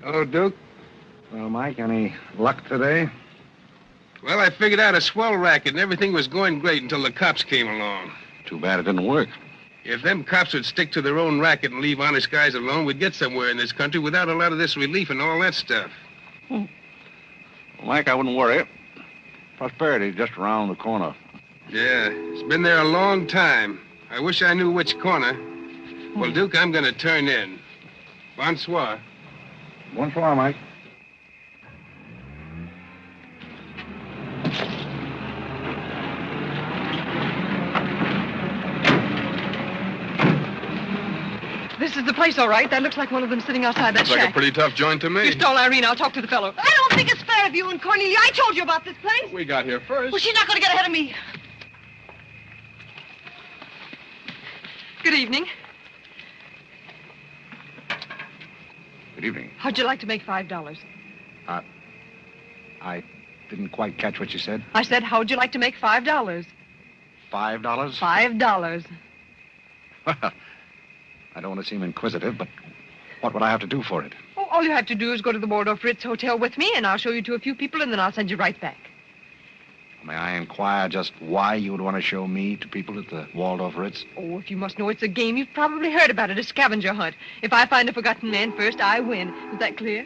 Hello, Duke. Well, Mike, any luck today? Well, I figured out a swell racket, and everything was going great until the cops came along. Too bad it didn't work. If them cops would stick to their own racket and leave honest guys alone, we'd get somewhere in this country without a lot of this relief and all that stuff. Well, Mike, I wouldn't worry. Prosperity's just around the corner. Yeah, it's been there a long time. I wish I knew which corner. Well, Duke, I'm going to turn in. Bonsoir. Bonsoir, Mike. This is the place, all right. That looks like one of them sitting outside that Looks shack. like a pretty tough joint to me. You stole Irene. I'll talk to the fellow. I don't think it's fair of you and Cornelia. I told you about this place. We got here first. Well, she's not going to get ahead of me. Good evening. Good evening. How'd you like to make $5? I didn't quite catch what you said. I said, how'd you like to make $5? $5? $5. Well, I don't want to seem inquisitive, but what would I have to do for it? Oh, all you have to do is go to the Waldorf Ritz Hotel with me, and I'll show you to a few people, and then I'll send you right back. May I inquire just why you would want to show me to people at the Waldorf Ritz? Oh, if you must know it's a game, you've probably heard about it, a scavenger hunt. If I find a forgotten man first, I win. Is that clear?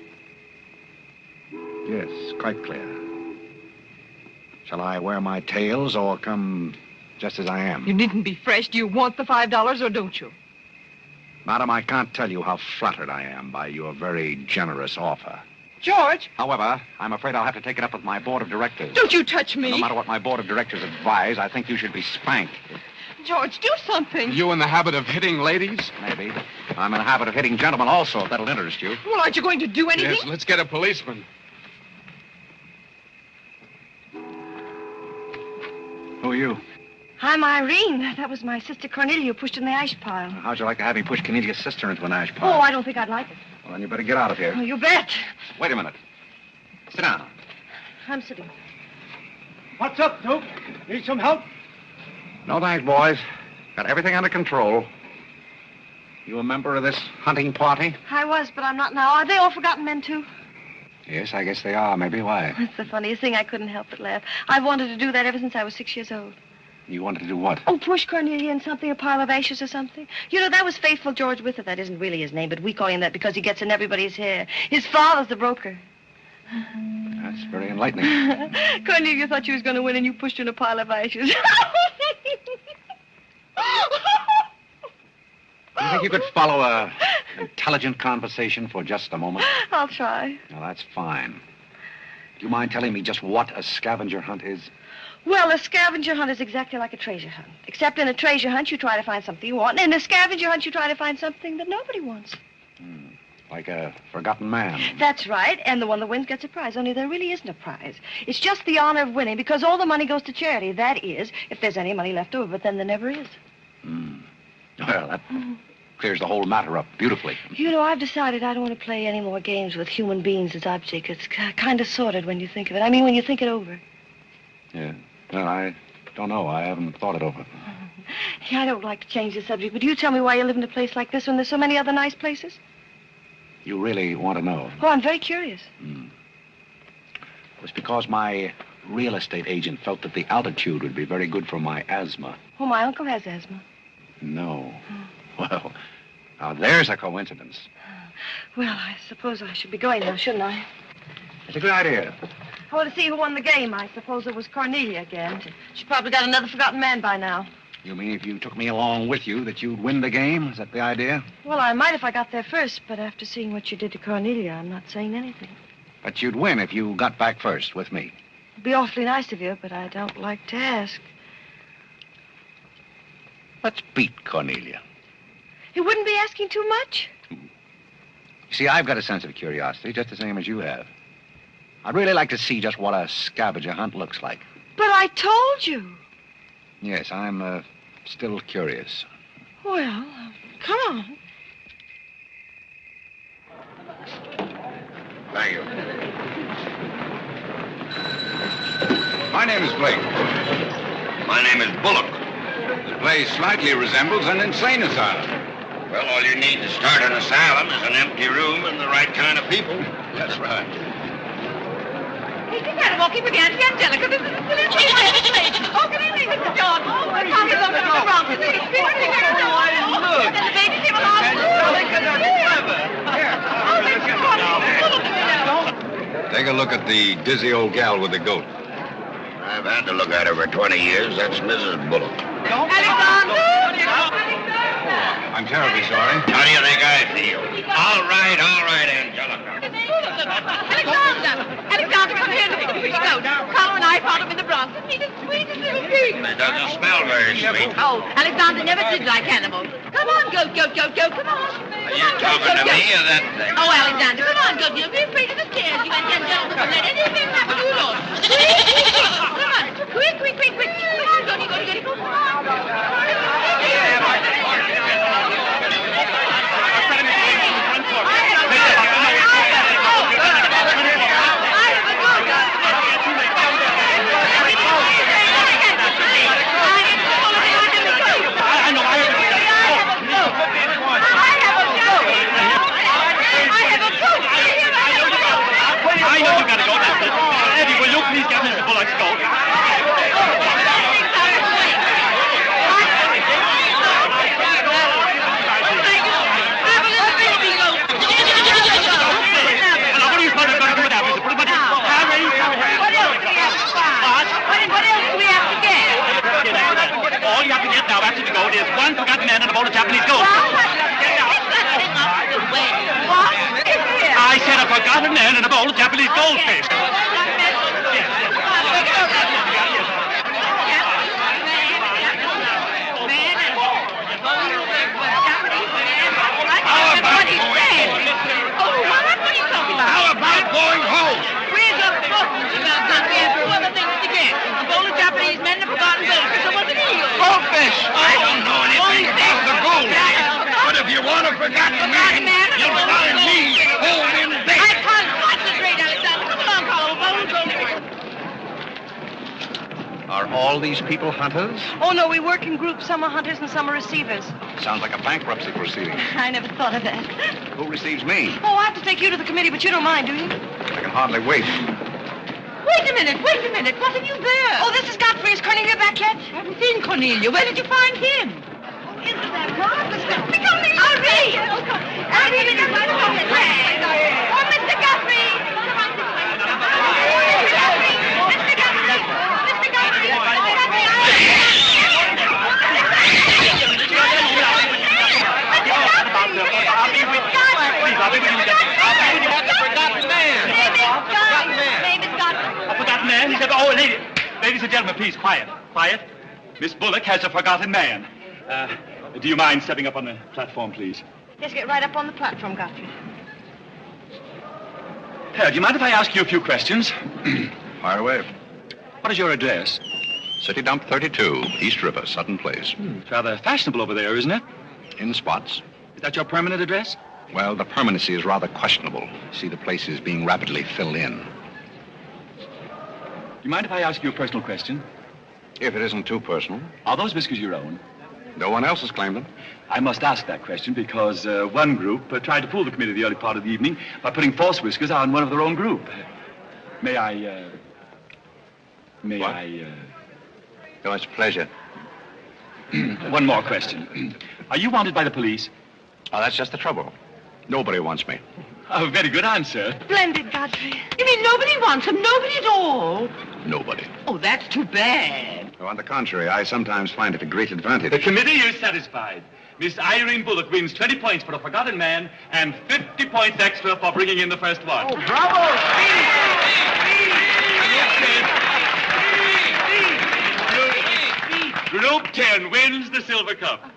Yes, quite clear. Shall I wear my tails or come just as I am? You needn't be fresh. Do you want the $5 or don't you? Madam, I can't tell you how flattered I am by your very generous offer. George! However, I'm afraid I'll have to take it up with my board of directors. Don't you touch me! No matter what my board of directors advise, I think you should be spanked. George, do something. You in the habit of hitting ladies? Maybe. I'm in the habit of hitting gentlemen also, if that'll interest you. Well, aren't you going to do anything? Yes, let's get a policeman. Who are you? I'm Irene. That was my sister Cornelia who pushed in the ash pile. How'd you like to have me push Cornelia's sister into an ash Oh, pile? I don't think I'd like it. Well, then you better get out of here. Oh, you bet. Wait a minute. Sit down. I'm sitting. What's up, Duke? Need some help? No thanks, boys. Got everything under control. You a member of this hunting party? I was, but I'm not now. Are they all forgotten men, too? Yes, I guess they are. Maybe. Why? That's the funniest thing. I couldn't help but laugh. I've wanted to do that ever since I was 6 years old. You wanted to do what? Oh, push Cornelia in something, a pile of ashes or something. You know, that was Faithful George Wither. That isn't really his name, but we call him that because he gets in everybody's hair. His father's the broker. That's very enlightening. Cornelia thought she was going to win, and you pushed her in a pile of ashes. Do you think you could follow an intelligent conversation for just a moment? I'll try. Now, that's fine. Do you mind telling me just what a scavenger hunt is? Well, a scavenger hunt is exactly like a treasure hunt. Except in a treasure hunt, you try to find something you want. And in a scavenger hunt, you try to find something that nobody wants. Like a forgotten man. That's right. And the one that wins gets a prize. Only there really isn't a prize. It's just the honor of winning because all the money goes to charity. That is, if there's any money left over. But then there never is. Well, that clears the whole matter up beautifully. You know, I've decided I don't want to play any more games with human beings as objects. It's kind of sordid when you think of it. I mean, when you think it over. Yeah. Well, I don't know. I haven't thought it over. Yeah, I don't like to change the subject, but you tell me why you live in a place like this when there's so many other nice places? You really want to know? Oh, I'm very curious. It was because my real estate agent felt that the altitude would be very good for my asthma. Oh, my uncle has asthma. No. Well, now there's a coincidence. Well, I suppose I should be going now, shouldn't I? It's a good idea. I want to see who won the game. I suppose it was Cornelia again. She probably got another forgotten man by now. You mean if you took me along with you that you'd win the game? Is that the idea? Well, I might if I got there first, but after seeing what you did to Cornelia, I'm not saying anything. But you'd win if you got back first with me. It'd be awfully nice of you, but I don't like to ask. Let's beat Cornelia. It wouldn't be asking too much. You see, I've got a sense of curiosity, just the same as you have. I'd really like to see just what a scavenger hunt looks like. But I told you. Yes, I'm still curious. Well, come on. Thank you. My name is Blake. My name is Bullock. The place slightly resembles an insane asylum. Well, all you need to start an asylum is an empty room and the right kind of people. That's right. Hey, just had a walking with Auntie Angelica. This is the silliest thing I've ever played. Oh, good evening, Mr. George. Oh, my pocket's open in the wrong position. Look. And the baby came along. Take a look at the dizzy old gal with the goat. I've had to look at her for 20 years. That's Mrs. Bullock. Alexander! I'm terribly sorry. How do you think I feel? All right, Angelica. Alexander, come here. Look at the pretty goat. Carl and I found him in the Bronx. He's the sweetest little thing. It doesn't smell very sweet. Oh, Alexander never did like animals. Come on, goat. Come on. Are you talking to me or that thing? Oh, Alexander, come on, goat. You'll be afraid of the stairs. You and Jen Jones won't let anything happen to you, Lord. Come on. Quick. Come on, goat. You go to get it. Come I know you gotta go now. Eddie, will you please get Mr. Bullock's goat? All you have to get now after the goat is one forgotten man and a bowl of Japanese gold. I said a forgotten man and a bowl of Japanese goldfish. How about going home? Where's the book? We have two other things to get. A bowl of Japanese men and a forgotten goldfish. So what's an eel? Goldfish! I don't know anything about the gold. But if you want a forgotten man, you'll find me home in bed. I can't concentrate, Alexander. Come along, Carl. Bowl of goldfish. Are all these people hunters? Oh, no, we work in groups. Some are hunters and some are receivers. Sounds like a bankruptcy proceeding. I never thought of that. Who receives me? Oh, I have to take you to the committee, but you don't mind, do you? I can hardly wait. Wait a minute. What have you there? Oh, this is Godfrey. Is Cornelia back yet? I haven't seen Cornelia. Where did you find him? Isn't that marvelous? Irene! Irene, it's right along the track. Oh, Mr. Godfrey! Come on this way. Mr. Godfrey! Mr. Godfrey! Mr. Godfrey! A forgotten man? He said, oh, ladies and gentlemen, please, quiet. Miss Bullock has a forgotten man. Do you mind stepping up on the platform, please? Yes, get right up on the platform, Godfrey. Do you mind if I ask you a few questions? Fire away. What is your address? City Dump 32, East River, Sutton Place. It's rather fashionable over there, isn't it? In spots. Is that your permanent address? Well, the permanency is rather questionable. See, the place is being rapidly filled in. Do you mind if I ask you a personal question? If it isn't too personal. Are those whiskers your own? No one else has claimed them. I must ask that question because one group tried to fool the committee the early part of the evening by putting false whiskers on one of their own group. May I... Oh, it's a pleasure. One more question. Are you wanted by the police? Oh, that's just the trouble. Nobody wants me. A very good answer. Splendid, Godfrey. You mean nobody wants him? Nobody at all? Nobody. Oh, that's too bad. Oh, on the contrary, I sometimes find it a great advantage. The committee is satisfied. Miss Irene Bullock wins 20 points for a forgotten man and 50 points extra for bringing in the first one. Oh, bravo! Group 10 wins the silver cup.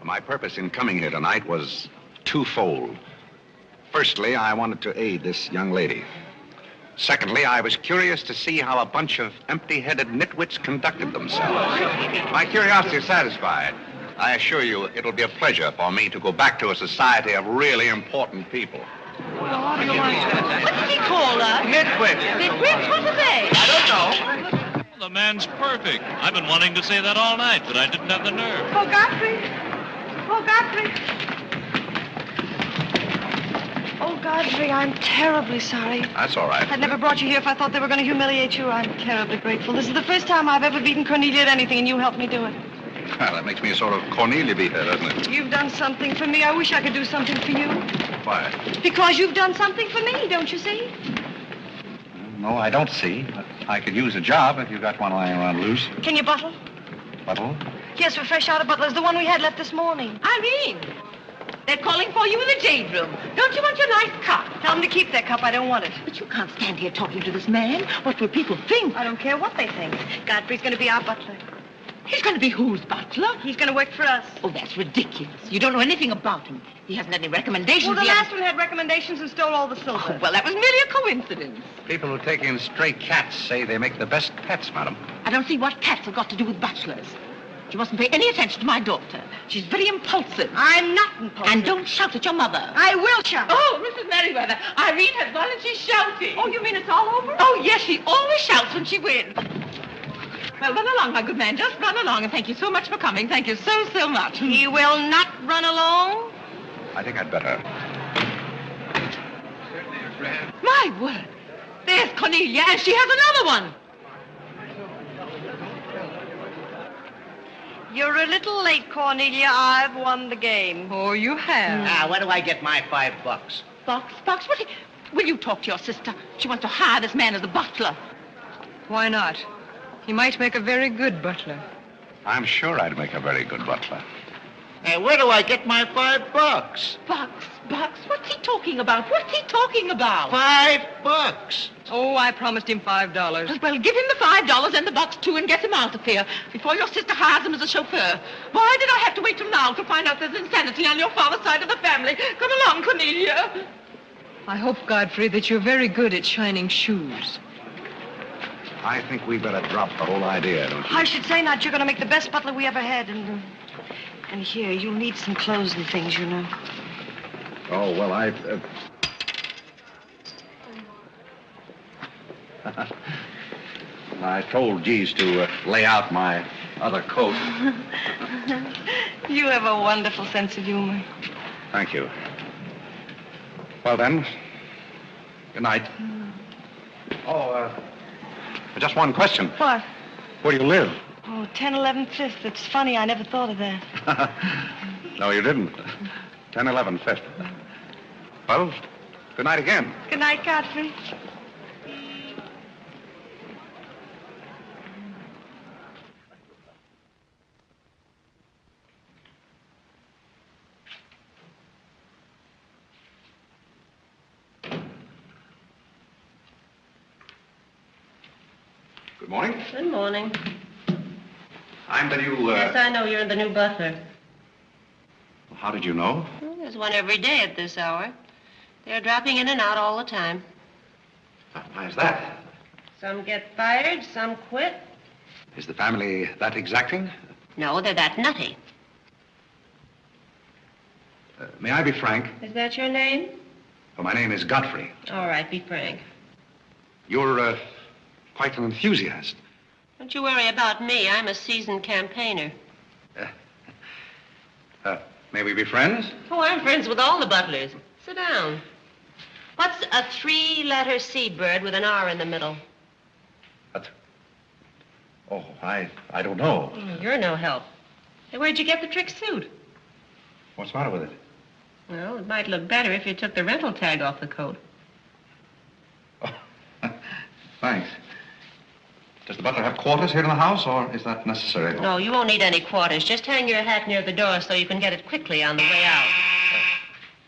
My purpose in coming here tonight was twofold. Firstly, I wanted to aid this young lady. Secondly, I was curious to see how a bunch of empty-headed nitwits conducted themselves. My curiosity is satisfied. I assure you it'll be a pleasure for me to go back to a society of really important people. What did he call us? Nitwit. Nitwits? What are they? I don't know. The man's perfect. I've been wanting to say that all night, but I didn't have the nerve. Oh, Godfrey. Oh, Godfrey. Oh, Godfrey, I'm terribly sorry. That's all right. I'd never brought you here if I thought they were going to humiliate you. I'm terribly grateful. This is the first time I've ever beaten Cornelia at anything, and you helped me do it. Well, that makes me a sort of Cornelia beater, doesn't it? You've done something for me. I wish I could do something for you. Why? Because you've done something for me, don't you see? No, I don't see. But I could use a job if you got one lying around loose. Can you buttle? Buttle? Yes, we're fresh out of Butler's, the one we had left this morning. Irene, they're calling for you in the jade room. Don't you want your nice cup? Tell them to keep their cup. I don't want it. But you can't stand here talking to this man. What will people think? I don't care what they think. Godfrey's going to be our butler. He's going to be whose butler? He's going to work for us. Oh, that's ridiculous. You don't know anything about him. He hasn't any recommendations. Well, the last one had recommendations and stole all the silver. Oh, well, that was merely a coincidence. People who take in stray cats say they make the best pets, madam. I don't see what cats have got to do with butlers. You mustn't pay any attention to my daughter. She's very impulsive. I'm not impulsive. And don't shout at your mother. I will shout. Oh, Mrs. Merriweather, Irene has won and she's shouting. Oh, you mean it's all over? Oh, yes, she always shouts when she wins. Well, run along, my good man. Just run along, and thank you so much for coming. Thank you so, so much. He will not run along. I think I'd better. My word. There's Cornelia, and she has another one. You're a little late, Cornelia. I've won the game. Oh, you have. Now, where do I get my $5? Bucks? What? Will you talk to your sister? She wants to hire this man as a butler. Why not? He might make a very good butler. I'm sure I'd make a very good butler. Hey, where do I get my $5? Bucks? What's he talking about? $5. Oh, I promised him $5. Well, give him the $5 and the bucks, too, and get him out of here before your sister hires him as a chauffeur. Why did I have to wait till now to find out there's insanity on your father's side of the family? Come along, Cornelia. I hope, Godfrey, that you're very good at shining shoes. I think we'd better drop the whole idea, don't you? I should say not. You're going to make the best butler we ever had. And here, you'll need some clothes and things, you know. Oh, well, I told Jeeves to lay out my other coat. You have a wonderful sense of humor. Thank you. Well, then, good night. Oh, just one question. What? Where do you live? Oh, 1011 Fifth. It's funny. I never thought of that. No, you didn't. 1011 Fifth. Well, good night again. Good night, Godfrey. Good morning. Good morning. I'm the new, Yes, I know you're the new butler. How did you know? Well, there's one every day at this hour. They're dropping in and out all the time. Why is that? Some get fired, some quit. Is the family that exacting? No, they're that nutty. May I be frank? Is that your name? Well, my name is Godfrey. All right, be frank. You're, quite an enthusiast. Don't you worry about me. I'm a seasoned campaigner. May we be friends? Oh, I'm friends with all the butlers. Sit down. What's a three-letter seabird with an R in the middle? Oh, I don't know. You're no help. Hey, where'd you get the trick suit? What's the matter with it? Well, it might look better if you took the rental tag off the coat. Oh, thanks. Does the butler have quarters here in the house, or is that necessary? No, you won't need any quarters. Just hang your hat near the door so you can get it quickly on the way out.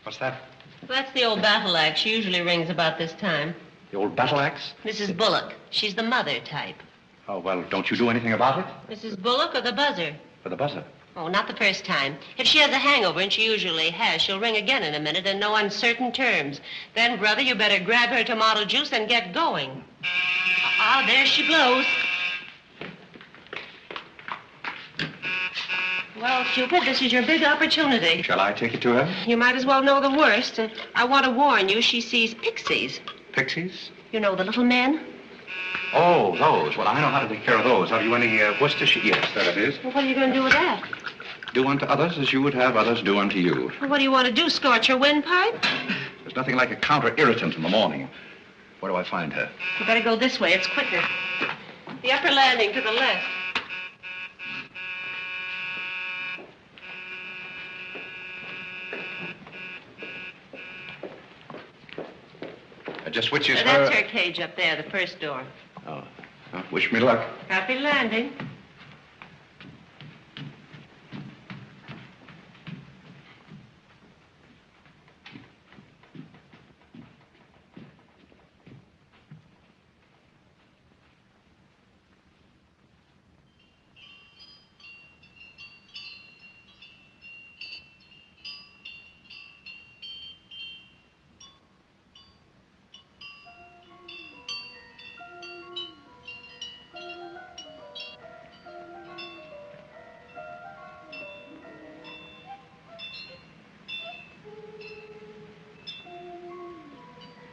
What's that? That's the old battle axe. She usually rings about this time. The old battle axe? Mrs. Bullock. She's the mother type. Oh, well, don't you do anything about it? Mrs. Bullock or the buzzer? For the buzzer. Oh, not the first time. If she has a hangover, and she usually has, she'll ring again in a minute in no uncertain terms. Then, brother, you better grab her tomato juice and get going. There she blows. Well, Cupid, this is your big opportunity. Shall I take it to her? You might as well know the worst. I want to warn you, she sees pixies. Pixies? You know, the little men? Oh, those. Well, I know how to take care of those. Have you any Worcestershire? Yes, there it is. Well, what are you going to do with that? Do unto others as you would have others do unto you. Well, what do you want to do, scorch your windpipe? There's nothing like a counter-irritant in the morning. Where do I find her? You better go this way. It's quicker. The upper landing to the left. Just which is her... That's her cage up there, the first door. Oh. Well, wish me luck. Happy landing.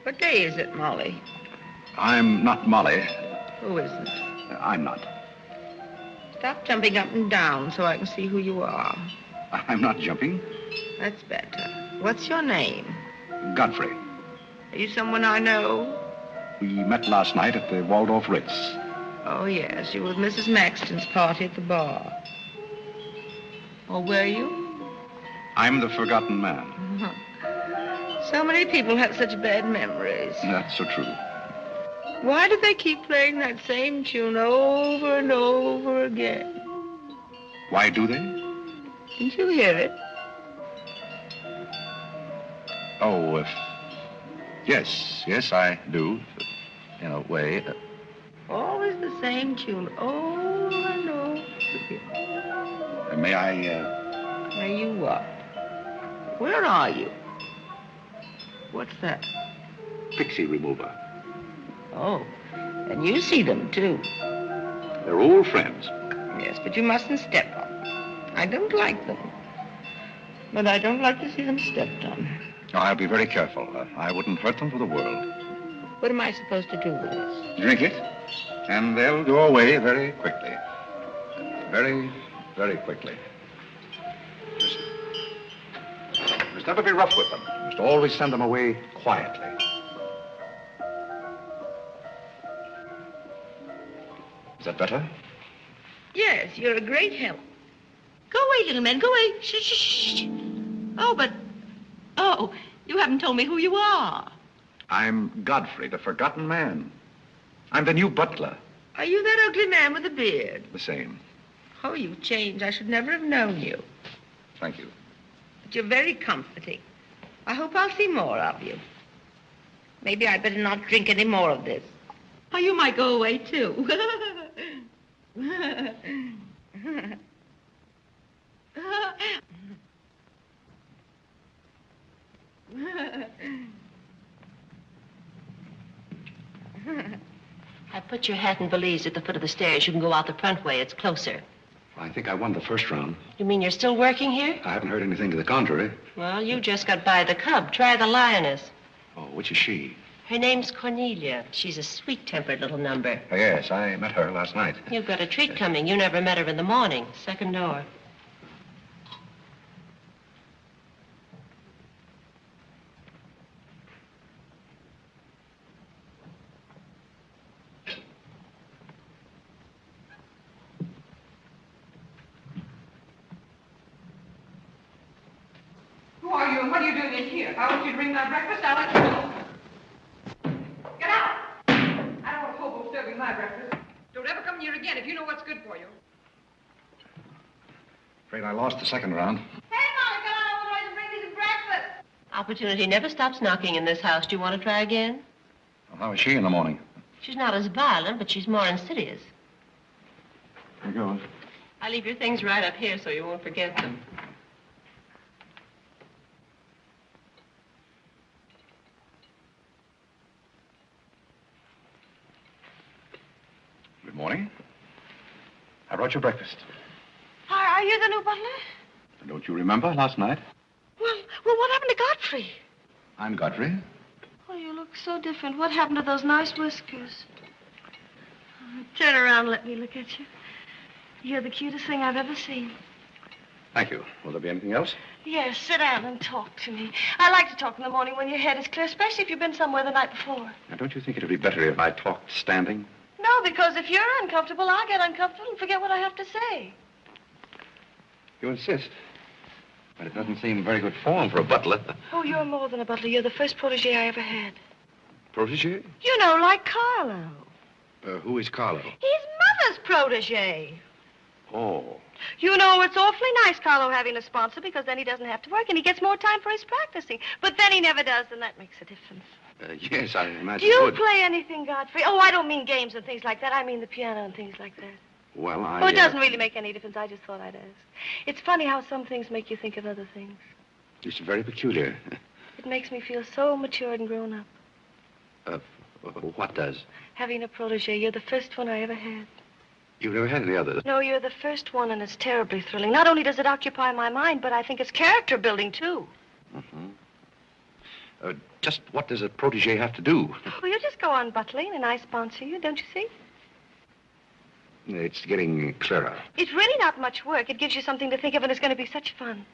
What day is it, Molly? I'm not Molly. Who isn't? I'm not. Stop jumping up and down so I can see who you are. I'm not jumping. That's better. What's your name? Godfrey. Are you someone I know? We met last night at the Waldorf Ritz. Oh, yes. You were at Mrs. Maxton's party at the bar. Or were you? I'm the forgotten man. So many people have such bad memories. That's so true. Why do they keep playing that same tune over and over again? Why do they? Didn't you hear it? Oh, yes, I do. In a way. Always the same tune over and over again. May I, May you what? Where are you? What's that? Pixie remover. Oh, and you see them, too. They're old friends. Yes, but you mustn't step on them. I don't like them. But I don't like to see them stepped on. No, I'll be very careful. I wouldn't hurt them for the world. What am I supposed to do with this? Drink it, and they'll go away very quickly. Very, very quickly. You must never be rough with them. You must always send them away quietly. Is that better? Yes, you're a great help. Go away, little man, go away. Shh, shh, shh. Oh, you haven't told me who you are. I'm Godfrey, the forgotten man. I'm the new butler. Are you that ugly man with the beard? The same. Oh, you've changed. I should never have known you. Thank you. But you're very comforting. I hope I'll see more of you. Maybe I'd better not drink any more of this. Oh, you might go away, too. I put your hat and valise at the foot of the stairs. You can go out the front way. It's closer. I think I won the first round. You mean you're still working here? I haven't heard anything to the contrary. Well, you just got by the cub. Try the lioness. Oh, which is she? Her name's Cornelia. She's a sweet-tempered little number. Oh, yes, I met her last night. You've got a treat coming. You never met her in the morning. Second door. Who are you and what are you doing in here? If I want you to bring my breakfast, I'll let you know. Get out! I don't want a hobo serving my breakfast. Don't ever come near again if you know what's good for you. Afraid I lost the second round. Hey, Molly, come on over and bring me some breakfast. Opportunity never stops knocking in this house. Do you want to try again? Well, how is she in the morning? She's not as violent, but she's more insidious. Here goes. I leave your things right up here so you won't forget them. Good morning. I brought your breakfast. Are you the new butler? Don't you remember last night? Well, what happened to Godfrey? I'm Godfrey. Oh, you look so different. What happened to those nice whiskers? Turn around and let me look at you. You're the cutest thing I've ever seen. Thank you. Will there be anything else? Yes, sit down and talk to me. I like to talk in the morning when your head is clear, especially if you've been somewhere the night before. Now, don't you think it would be better if I talked standing? No, because if you're uncomfortable, I'll get uncomfortable and forget what I have to say. You insist. But it doesn't seem very good form for a butler. Oh, you're more than a butler. You're the first protege I ever had. Protege? You know, like Carlo. Who is Carlo? He's Mother's protege. Oh. You know, it's awfully nice, Carlo, having a sponsor, because then he doesn't have to work and he gets more time for his practicing. But then he never does, and that makes a difference. Yes, I imagine Do you it would. play anything, Godfrey? Oh, I don't mean games and things like that. I mean the piano and things like that. Well, Oh, it doesn't really make any difference. I just thought I'd ask. It's funny how some things make you think of other things. It's very peculiar. It makes me feel so mature and grown up. What does? Having a protege. You're the first one I ever had. You've never had any others? No, you're the first one, and it's terribly thrilling. Not only does it occupy my mind, but I think it's character building, too. Just what does a protege have to do? Well, you just go on butling, and I sponsor you, don't you see? It's getting clearer. It's really not much work. It gives you something to think of, and it's going to be such fun.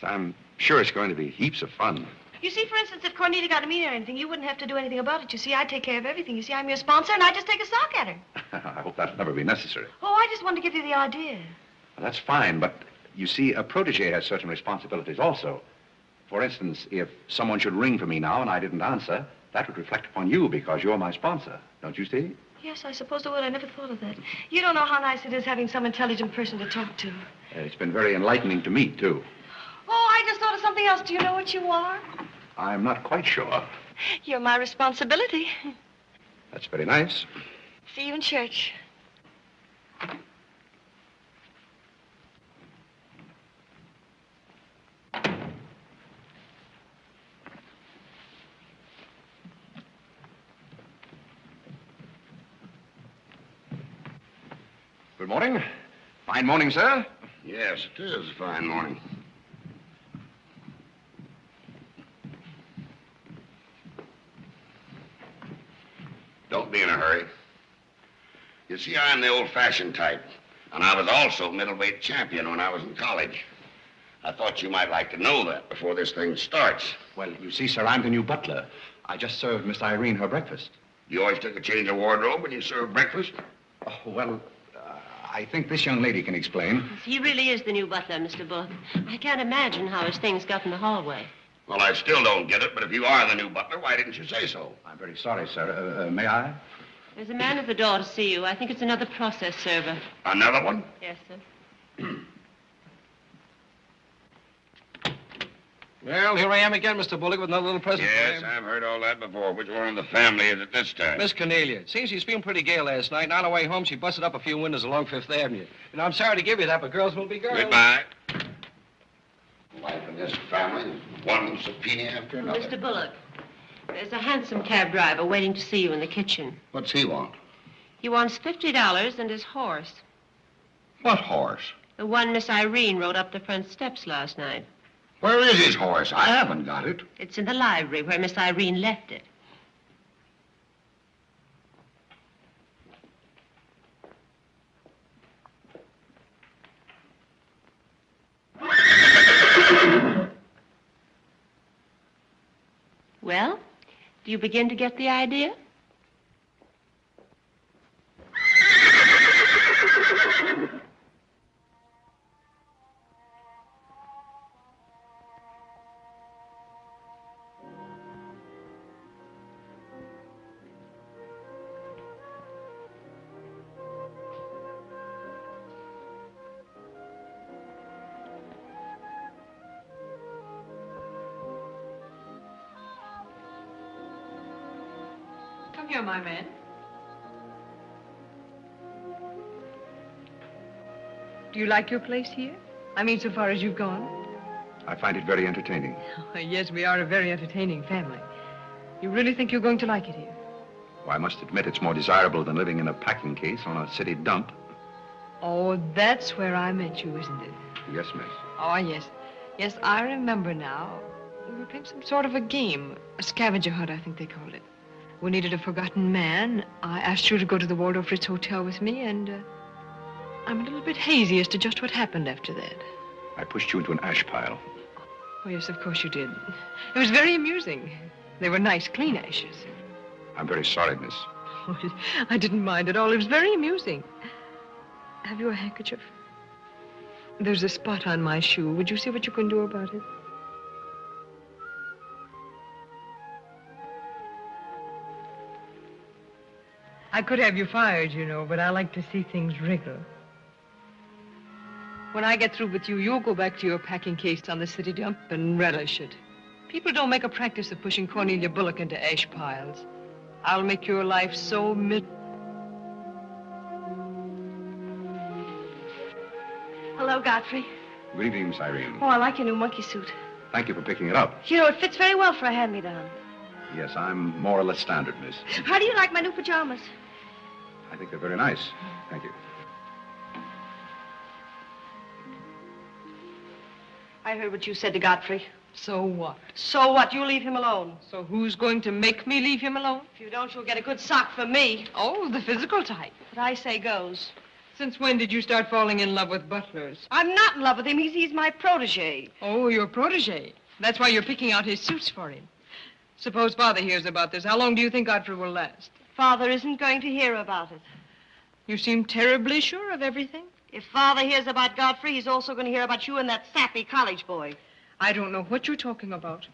I'm sure it's going to be heaps of fun. You see, for instance, if Cornelia got a meeting or anything, you wouldn't have to do anything about it. You see, I take care of everything. You see, I'm your sponsor, and I just take a sock at her. I hope that'll never be necessary. Oh, I just wanted to give you the idea. Well, that's fine, but you see, a protege has certain responsibilities also. For instance, if someone should ring for me now and I didn't answer, that would reflect upon you because you're my sponsor. Don't you see? Yes, I suppose it would. I never thought of that. You don't know how nice it is having some intelligent person to talk to. It's been very enlightening to me, too. Oh, I just thought of something else. Do you know what you are? I'm not quite sure. You're my responsibility. That's very nice. See you in church. Good morning. Fine morning, sir. Yes, it is a fine morning. Don't be in a hurry. You see, I'm the old-fashioned type, and I was also middleweight champion when I was in college. I thought you might like to know that before this thing starts. Well, you see, sir, I'm the new butler. I just served Miss Irene her breakfast. You always took a change of wardrobe when you served breakfast? Oh, well, I think this young lady can explain. He really is the new butler, Mr. Bullock. I can't imagine how his things got in the hallway. Well, I still don't get it, but if you are the new butler, why didn't you say so? I'm very sorry, sir. May I? There's a man at the door to see you. I think it's another process server. Another one? Yes, sir. Well, here I am again, Mr. Bullock, with another little present for Yes, you. I've heard all that before. Which one in the family is it this time? Miss Cornelia. Seems she's feeling pretty gay last night, and on her way home, she busted up a few windows along Fifth Avenue. And I'm sorry to give you that, but girls will be girls. Goodbye. Life in this family, one subpoena after another. Mr. Bullock, there's a hansom cab driver waiting to see you in the kitchen. What's he want? He wants $50 and his horse. What horse? The one Miss Irene rode up the front steps last night. Where is his horse? I haven't got it. It's in the library where Miss Irene left it. Well, do you begin to get the idea? Come here, my man. Do you like your place here? I mean, so far as you've gone? I find it very entertaining. Yes, we are a very entertaining family. You really think you're going to like it here? Well, I must admit it's more desirable than living in a packing case on a city dump. Oh, that's where I met you, isn't it? Yes, miss. Oh, yes. Yes, I remember now. We were playing some sort of a game. A scavenger hunt, I think they called it. We needed a forgotten man. I asked you to go to the Waldorf Ritz Hotel with me, and I'm a little bit hazy as to just what happened after that. I pushed you into an ash pile. Oh, yes, of course you did. It was very amusing. They were nice, clean ashes. I'm very sorry, miss. Oh, I didn't mind at all. It was very amusing. Have you a handkerchief? There's a spot on my shoe. Would you see what you can do about it? I could have you fired, you know, but I like to see things wriggle. When I get through with you, you'll go back to your packing case on the city dump and relish it. People don't make a practice of pushing Cornelia Bullock into ash piles. I'll make your life so Hello, Godfrey. Good evening, Miss Irene. Oh, I like your new monkey suit. Thank you for picking it up. You know, it fits very well for a hand-me-down. Yes, I'm more or less standard, miss. How do you like my new pajamas? I think they're very nice. Thank you. I heard what you said to Godfrey. So what? So what? You leave him alone. So who's going to make me leave him alone? If you don't, you'll get a good sock from me. Oh, the physical type. What I say goes. Since when did you start falling in love with butlers? I'm not in love with him. He's my protege. Oh, your protege. That's why you're picking out his suits for him. Suppose Father hears about this. How long do you think Godfrey will last? Father isn't going to hear about it. You seem terribly sure of everything. If Father hears about Godfrey, he's also going to hear about you and that sappy college boy. I don't know what you're talking about.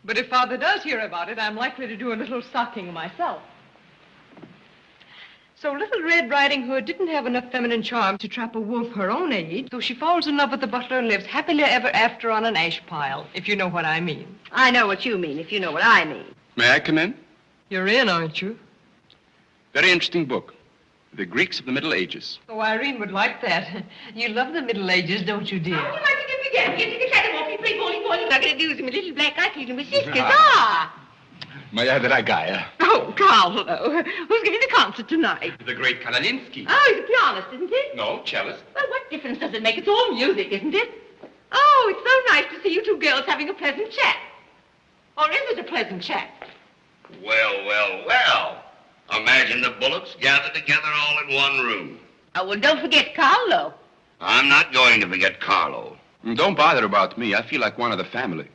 But if Father does hear about it, I'm likely to do a little socking myself. So Little Red Riding Hood didn't have enough feminine charm to trap a wolf her own age, so she falls in love with the butler and lives happily ever after on an ash pile, if you know what I mean. I know what you mean, if you know what I mean. May I come in? You're in, aren't you? Very interesting book. The Greeks of the Middle Ages. Oh, Irene would like that. You love the Middle Ages, don't you, dear? How would you like to get began? Get to the cat walking, play bowling, not going to do some little black eye to my sisters. Ah. Ah! May I have that guy? Oh, Carlo. Who's giving the concert tonight? The great Kalalinsky. Oh, he's a pianist, isn't he? No, cellist. Well, what difference does it make? It's all music, isn't it? Oh, it's so nice to see you two girls having a pleasant chat. Or is it a pleasant chat? Well, well, well. Imagine the Bullocks gathered together all in one room. Oh, well, don't forget Carlo. I'm not going to forget Carlo. Don't bother about me. I feel like one of the family.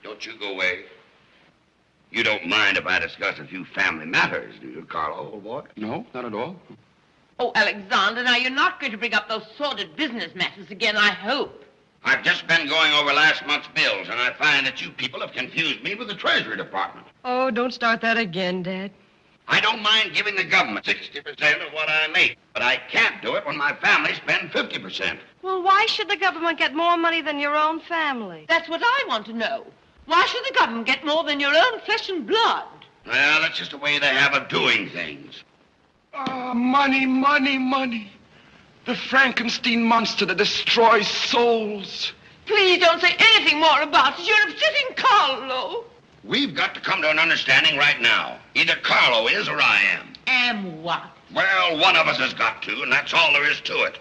Don't you go away. You don't mind if I discuss a few family matters, do you, Carlo, old boy? No, not at all. Oh, Alexander, now you're not going to bring up those sordid business matters again, I hope. I've just been going over last month's bills, and I find that you people have confused me with the Treasury Department. Oh, don't start that again, Dad. I don't mind giving the government 60% of what I make, but I can't do it when my family spends 50%. Well, why should the government get more money than your own family? That's what I want to know. Why should the government get more than your own flesh and blood? Well, that's just the way they have of doing things. Ah, money, money, money. The Frankenstein monster that destroys souls. Please don't say anything more about it. You're upsetting Carlo. We've got to come to an understanding right now. Either Carlo is or I am. Am what? Well, one of us has got to, and that's all there is to it.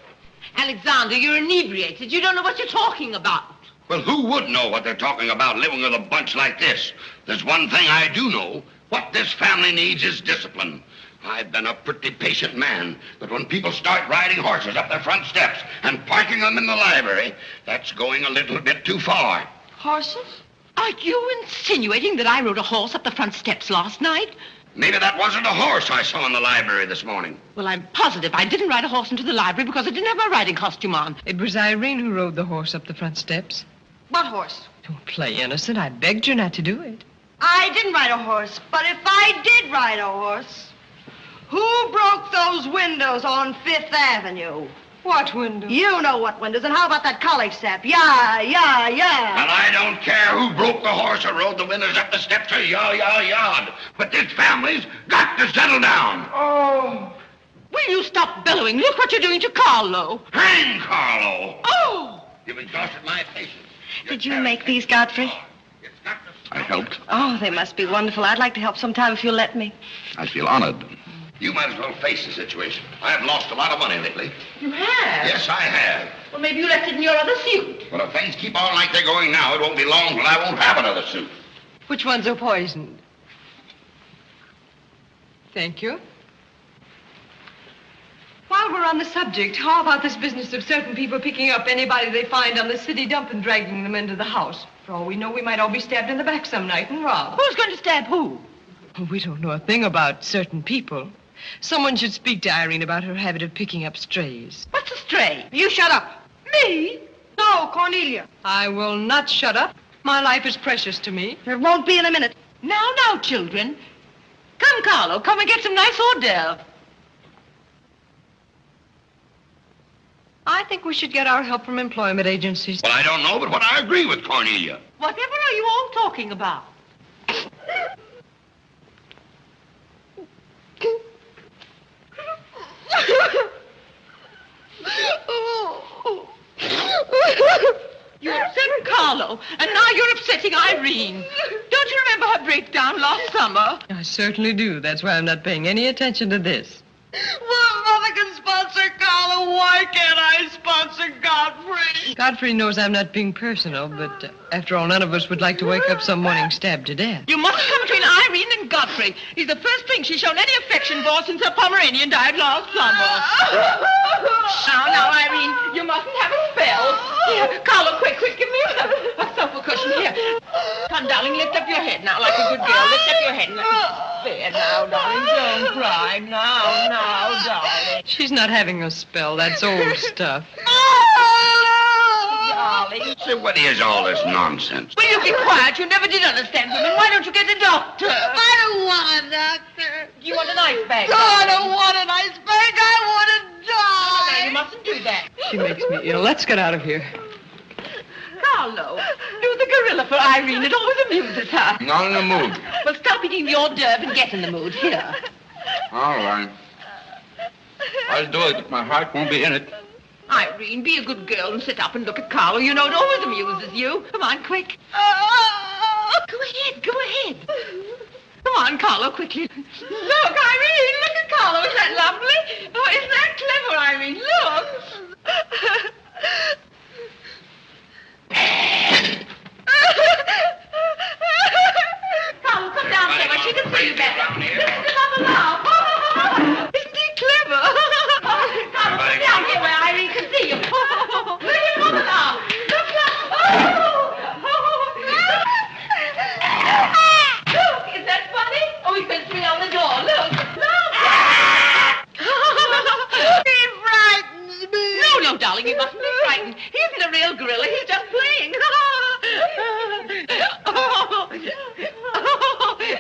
Alexander, you're inebriated. You don't know what you're talking about. Well, who would know what they're talking about living with a bunch like this? There's one thing I do know. What this family needs is discipline. I've been a pretty patient man, but when people start riding horses up their front steps and parking them in the library, that's going a little bit too far. Horses? Are you insinuating that I rode a horse up the front steps last night? Maybe that wasn't a horse I saw in the library this morning. Well, I'm positive I didn't ride a horse into the library because I didn't have my riding costume on. It was Irene who rode the horse up the front steps. What horse? Don't play innocent. I begged you not to do it. I didn't ride a horse, but if I did ride a horse, who broke those windows on Fifth Avenue? What windows? You know what windows, and how about that college sap? Yeah, yeah, yeah. Well, I don't care who broke the horse or rode the windows up the steps or yard. But this family's got to settle down. Oh. Will you stop bellowing? Look what you're doing to Carlo. Hang Carlo. Oh. You've exhausted my patience. Did you make these, Godfrey? I helped. Oh, they must be wonderful. I'd like to help sometime if you'll let me. I feel honored. You might as well face the situation. I've lost a lot of money lately. You have? Yes, I have. Well, maybe you left it in your other suit. Well, if things keep on like they're going now, it won't be long till I won't have another suit. Which ones are poisoned? Thank you. While we're on the subject, how about this business of certain people picking up anybody they find on the city dump and dragging them into the house? For all we know, we might all be stabbed in the back some night and robbed. Who's going to stab who? Oh, we don't know a thing about certain people. Someone should speak to Irene about her habit of picking up strays. What's a stray? You shut up. Me? No, Cornelia. I will not shut up. My life is precious to me. It won't be in a minute. Now, children. Come, Carlo, come and get some nice hors d'oeuvre. I think we should get our help from employment agencies. Well, I don't know, but what I agree with Cornelia. Whatever are you all talking about? You upset Carlo, and now you're upsetting Irene. Don't you remember her breakdown last summer? I certainly do. That's why I'm not paying any attention to this. Well, Mother can sponsor Carlo. Why can't I sponsor Godfrey? Godfrey knows I'm not being personal, but after all, none of us would like to wake up some morning stabbed to death. You mustn't come between Irene and Godfrey. He's the first thing she's shown any affection for since her Pomeranian died last summer. Now, Irene, you mustn't have a spell. Here, Carlo, quick, give me a sofa cushion here. Come, darling, lift up your head now like a good girl. Lift up your head and let me there now, darling. Don't cry. Now, darling. She's not having a spell. That's old stuff. Darling. Say, what is all this nonsense? Will you be quiet? You never did understand women. Why don't you get a doctor? I don't want a doctor. Do you want an ice bag? No, I don't want an ice bag. I want to die. No, you mustn't do that. She makes me ill. Let's get out of here. Carlo, do the gorilla for Irene. It always amuses her. Not in the mood. Well, stop eating the hors d'oeuvre and get in the mood. Here. All right. I'll do it, but my heart won't be in it. Irene, be a good girl and sit up and look at Carlo. You know it always amuses you. Come on, quick. Go ahead. Come on, Carlo, quickly. Look, Irene, look at Carlo. Isn't that lovely? Oh, isn't that clever, Irene? Look. Carlo, come down so much. She can see you better. Listen to Mother laugh. Isn't he clever? Carlo, come down here where Irene can see you. Look at Mother laugh. Look. Look, is that funny? Oh, he's going to swing on the door. Look. He frightens me. No, darling, you mustn't be frightened. He isn't a real gorilla. He's just playing.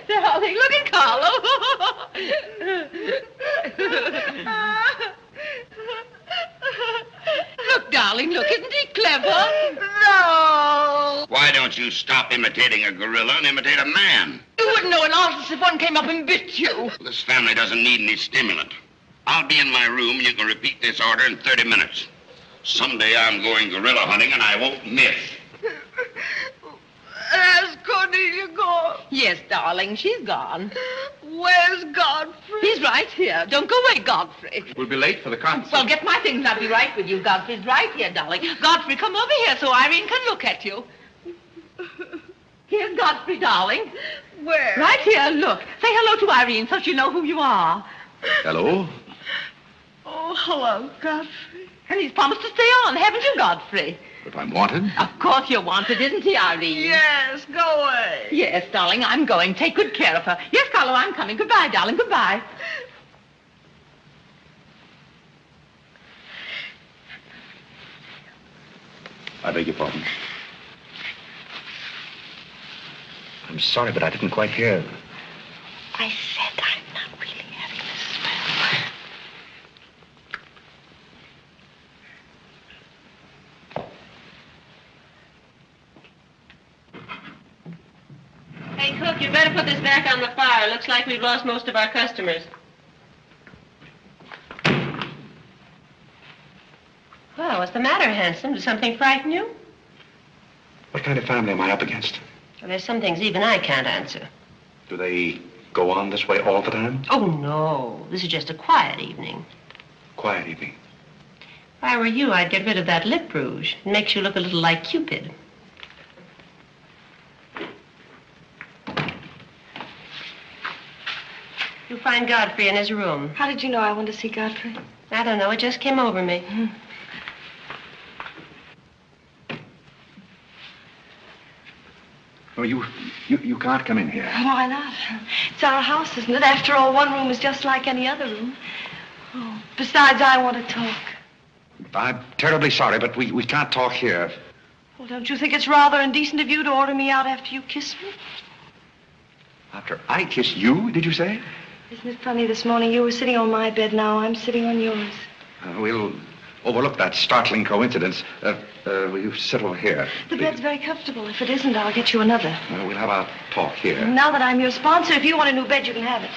Darling, look at Carlo. Look, darling, look. Isn't he clever? No. Why don't you stop imitating a gorilla and imitate a man? You wouldn't know an artist if one came up and bit you. This family doesn't need any stimulant. I'll be in my room, and you can repeat this order in 30 minutes. Someday I'm going gorilla hunting, and I won't miss. Has Cornelia gone? Yes, darling, she's gone. Where's Godfrey? He's right here. Don't go away, Godfrey. We'll be late for the concert. Well, get my things and I'll be right with you. Godfrey's right here, darling. Godfrey, come over here so Irene can look at you. Here's Godfrey, darling. Where? Right here, look. Say hello to Irene so she'll know who you are. Hello? Oh, hello, Godfrey. And he's promised to stay on, haven't you, Godfrey? If I'm wanted? Of course you're wanted, isn't he, Irene? Yes, go away. Yes, darling, I'm going. Take good care of her. Yes, Carlo, I'm coming. Goodbye, darling, goodbye. I beg your pardon. I'm sorry, but I didn't quite hear. I said I'm not really having this spell. Hey, Cook, you better put this back on the fire. Looks like we've lost most of our customers. Well, what's the matter, handsome? Did something frighten you? What kind of family am I up against? Well, there's some things even I can't answer. Do they go on this way all the time? Oh, no. This is just a quiet evening. Quiet evening. If I were you, I'd get rid of that lip rouge. It makes you look a little like Cupid. You'll find find Godfrey in his room. How did you know I wanted to see Godfrey? I don't know. It just came over me. Oh, you can't come in here. Why not? It's our house, isn't it? After all, one room is just like any other room. Oh, besides, I want to talk. I'm terribly sorry, but we can't talk here. Well, don't you think it's rather indecent of you to order me out after you kiss me? After I kiss you, did you say? Isn't it funny, this morning you were sitting on my bed, now I'm sitting on yours. We'll overlook that startling coincidence. Will you sit over here? The bed's very comfortable. If it isn't, I'll get you another. We'll have our talk here. Now that I'm your sponsor, if you want a new bed, you can have it.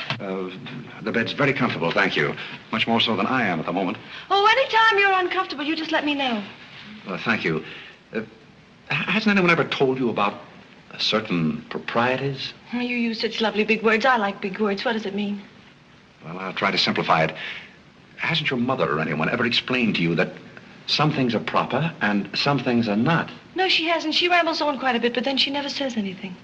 The bed's very comfortable, thank you. Much more so than I am at the moment. Oh, anytime you're uncomfortable, you just let me know. Thank you. Hasn't anyone ever told you about certain proprieties? You use such lovely big words. I like big words. What does it mean? Well, I'll try to simplify it. Hasn't your mother or anyone ever explained to you that some things are proper and some things are not? No, she hasn't. She rambles on quite a bit, but then she never says anything.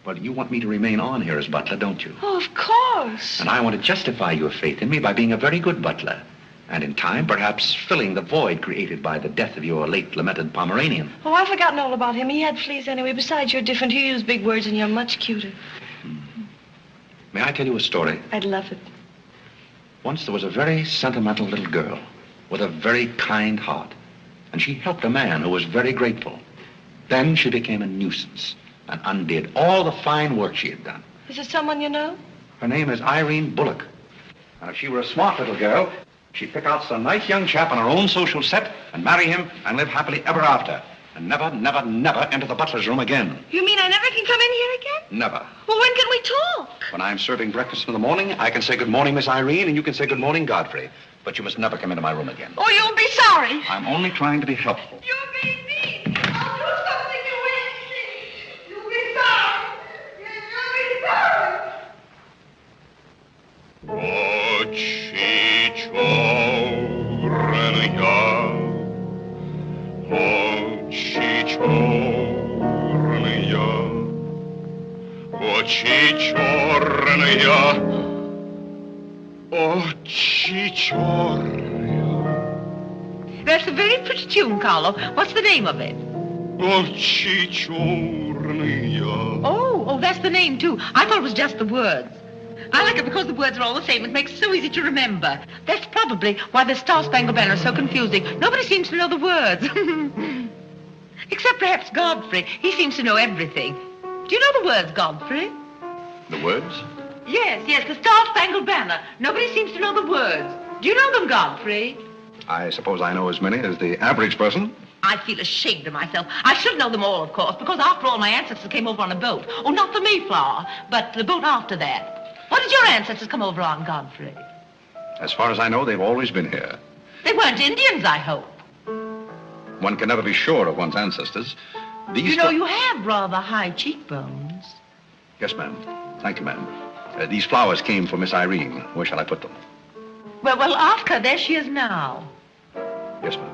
Well, you want me to remain on here as butler, don't you? Oh, of course. And I want to justify your faith in me by being a very good butler. And in time, perhaps filling the void created by the death of your late lamented Pomeranian. Oh, I've forgotten all about him. He had fleas anyway. Besides, you're different. You use big words and you're much cuter. May I tell you a story? I'd love it. Once there was a very sentimental little girl with a very kind heart. And she helped a man who was very grateful. Then she became a nuisance and undid all the fine work she had done. Is it someone you know? Her name is Irene Bullock. And if she were a smart little girl, she'd pick out some nice young chap on her own social set and marry him and live happily ever after. And never, never, never enter the butler's room again. You mean I never can come in here again? Never. Well, when can we talk? When I'm serving breakfast in the morning, I can say good morning, Miss Irene, and you can say good morning, Godfrey. But you must never come into my room again. Oh, you'll be sorry. I'm only trying to be helpful. You're being mean. I'll do something you won't see. You'll be sorry. You'll be sorry. That's a very pretty tune, Carlo. What's the name of it? Oh, that's the name, too. I thought it was just the words. I like it because the words are all the same. It makes it so easy to remember. That's probably why the Star Spangled Banner is so confusing. Nobody seems to know the words. Except perhaps Godfrey. He seems to know everything. Do you know the words, Godfrey? The words? Yes, the Star Spangled Banner. Nobody seems to know the words. Do you know them, Godfrey? I suppose I know as many as the average person. I feel ashamed of myself. I should know them all, of course, because after all, my ancestors came over on a boat. Oh, not the Mayflower, but the boat after that. What did your ancestors come over on, Godfrey? As far as I know, they've always been here. They weren't Indians, I hope. One can never be sure of one's ancestors. You know, you have rather high cheekbones. Yes, ma'am. Thank you, ma'am. These flowers came for Miss Irene. Where shall I put them? Well, ask her. There she is now. Yes, ma'am.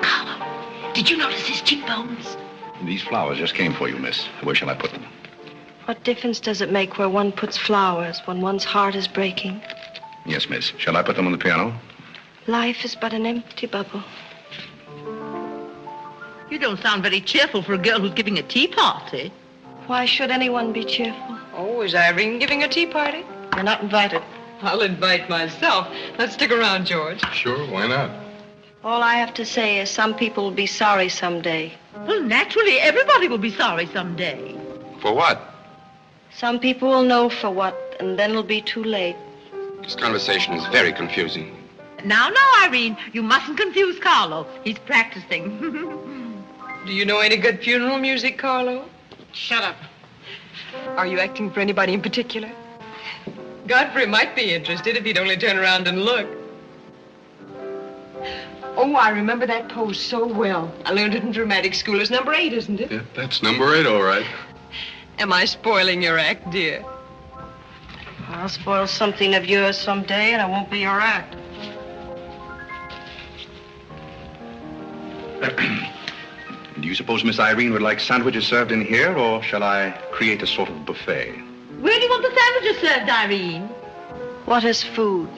Carlo, did you notice his cheekbones? These flowers just came for you, miss. Where shall I put them? What difference does it make where one puts flowers when one's heart is breaking? Yes, miss. Shall I put them on the piano? Life is but an empty bubble. You don't sound very cheerful for a girl who's giving a tea party. Why should anyone be cheerful? Oh, is Irene giving a tea party? You're not invited. I'll invite myself. Let's stick around, George. Sure, why not? All I have to say is some people will be sorry someday. Well, naturally, everybody will be sorry someday. For what? Some people will know for what, and then it'll be too late. This conversation is very confusing. Now, Irene, you mustn't confuse Carlo. He's practicing. Do you know any good funeral music, Carlo? Shut up. Are you acting for anybody in particular? Godfrey might be interested if he'd only turn around and look. Oh, I remember that pose so well. I learned it in dramatic school. It's number 8, isn't it? Yeah, that's number 8, all right. Am I spoiling your act, dear? I'll spoil something of yours someday, and it won't be your act. Do you suppose Miss Irene would like sandwiches served in here, or shall I create a sort of buffet? Where do you want the sandwiches sandwiches served, Irene. What is food?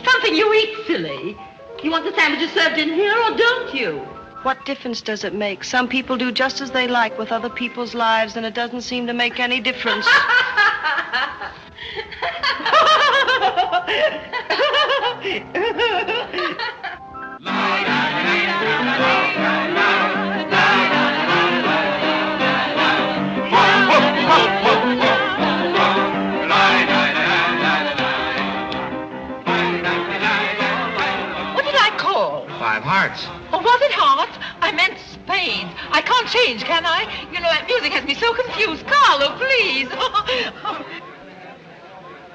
Something you eat, silly. You want the sandwiches served in here, or don't you? What difference does it make? Some people do just as they like with other people's lives, and it doesn't seem to make any difference. What did I call? 5 hearts. Oh, was it hearts? I meant spades. I can't change, can I? You know, that music has me so confused. Carlo, please.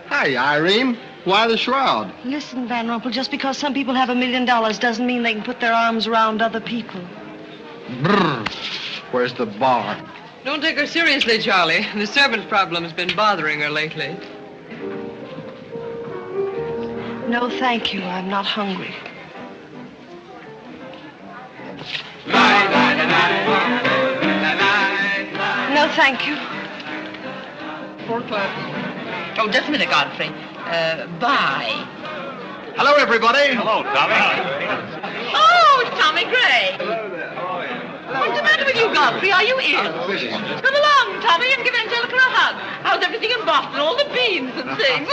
Hi, Irene. Why the shroud? Listen, Van Rumpel, just because some people have $1 million doesn't mean they can put their arms around other people. Brr. Where's the bar? Don't take her seriously, Charlie. The servant problem has been bothering her lately. No, thank you. I'm not hungry. No, thank you. 4 o'clock. Oh, just a minute, Godfrey. Bye. Hello, everybody. Hello, Tommy. Oh, it's Tommy Gray. What's the matter with you, Godfrey? Are you ill? Come along, Tommy, and give Angelica a hug. How's everything in Boston? All the beans and things.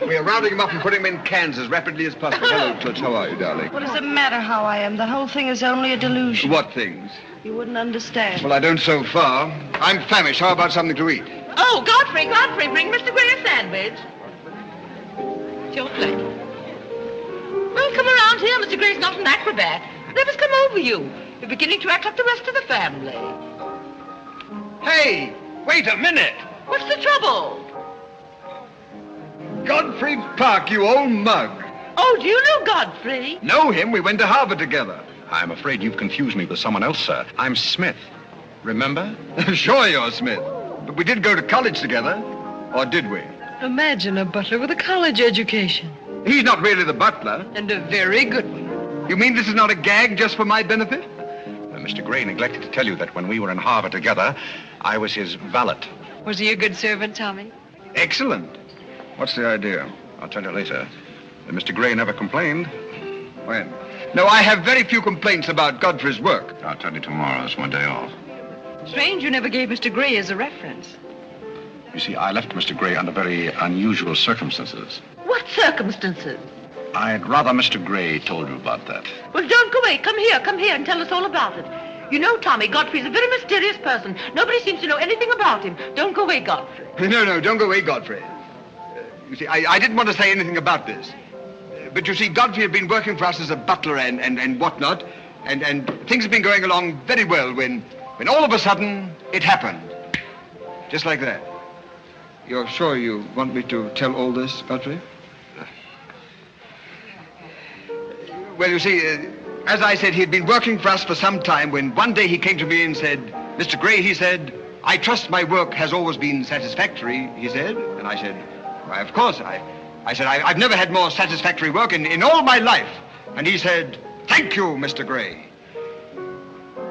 We're rounding him up and putting him in cans as rapidly as possible. Hello, Toots. How are you, darling? What does it matter how I am? The whole thing is only a delusion. What things? You wouldn't understand. Well, I don't so far. I'm famished. How about something to eat? Oh, Godfrey, bring Mr. Gray a sandwich. It's your plate. Well, come around here. Mr. Gray's not an acrobat. Let us come over you. You're beginning to act like the rest of the family. Hey, wait a minute. What's the trouble? Godfrey Park, you old mug. Oh, do you know Godfrey? Know him? We went to Harvard together. I'm afraid you've confused me with someone else, sir. I'm Smith. Remember? Sure you're Smith. But we did go to college together. Or did we? Imagine a butler with a college education. He's not really the butler. And a very good one. You mean this is not a gag just for my benefit? Mr. Gray neglected to tell you that when we were in Harvard together, I was his valet. Was he a good servant, Tommy? Excellent. What's the idea? I'll tell you later. Mr. Gray never complained. When? No, I have very few complaints about Godfrey's work. I'll tell you tomorrow. It's my day off. Strange you never gave Mr. Gray as a reference. You see, I left Mr. Gray under very unusual circumstances. What circumstances? I'd rather Mr. Gray told you about that. Well, don't go away. Come here and tell us all about it. You know, Tommy, Godfrey's a very mysterious person. Nobody seems to know anything about him. Don't go away, Godfrey. No, don't go away, Godfrey. You see, I didn't want to say anything about this. But you see, Godfrey had been working for us as a butler and whatnot, and things have been going along very well when all of a sudden it happened. Just like that. You're sure you want me to tell all this, Godfrey? Well, you see, as I said, he had been working for us for some time when one day he came to me and said, Mr. Gray, he said, I trust my work has always been satisfactory, he said. And I said, why, of course. I said, I've never had more satisfactory work in all my life. And he said, thank you, Mr. Gray.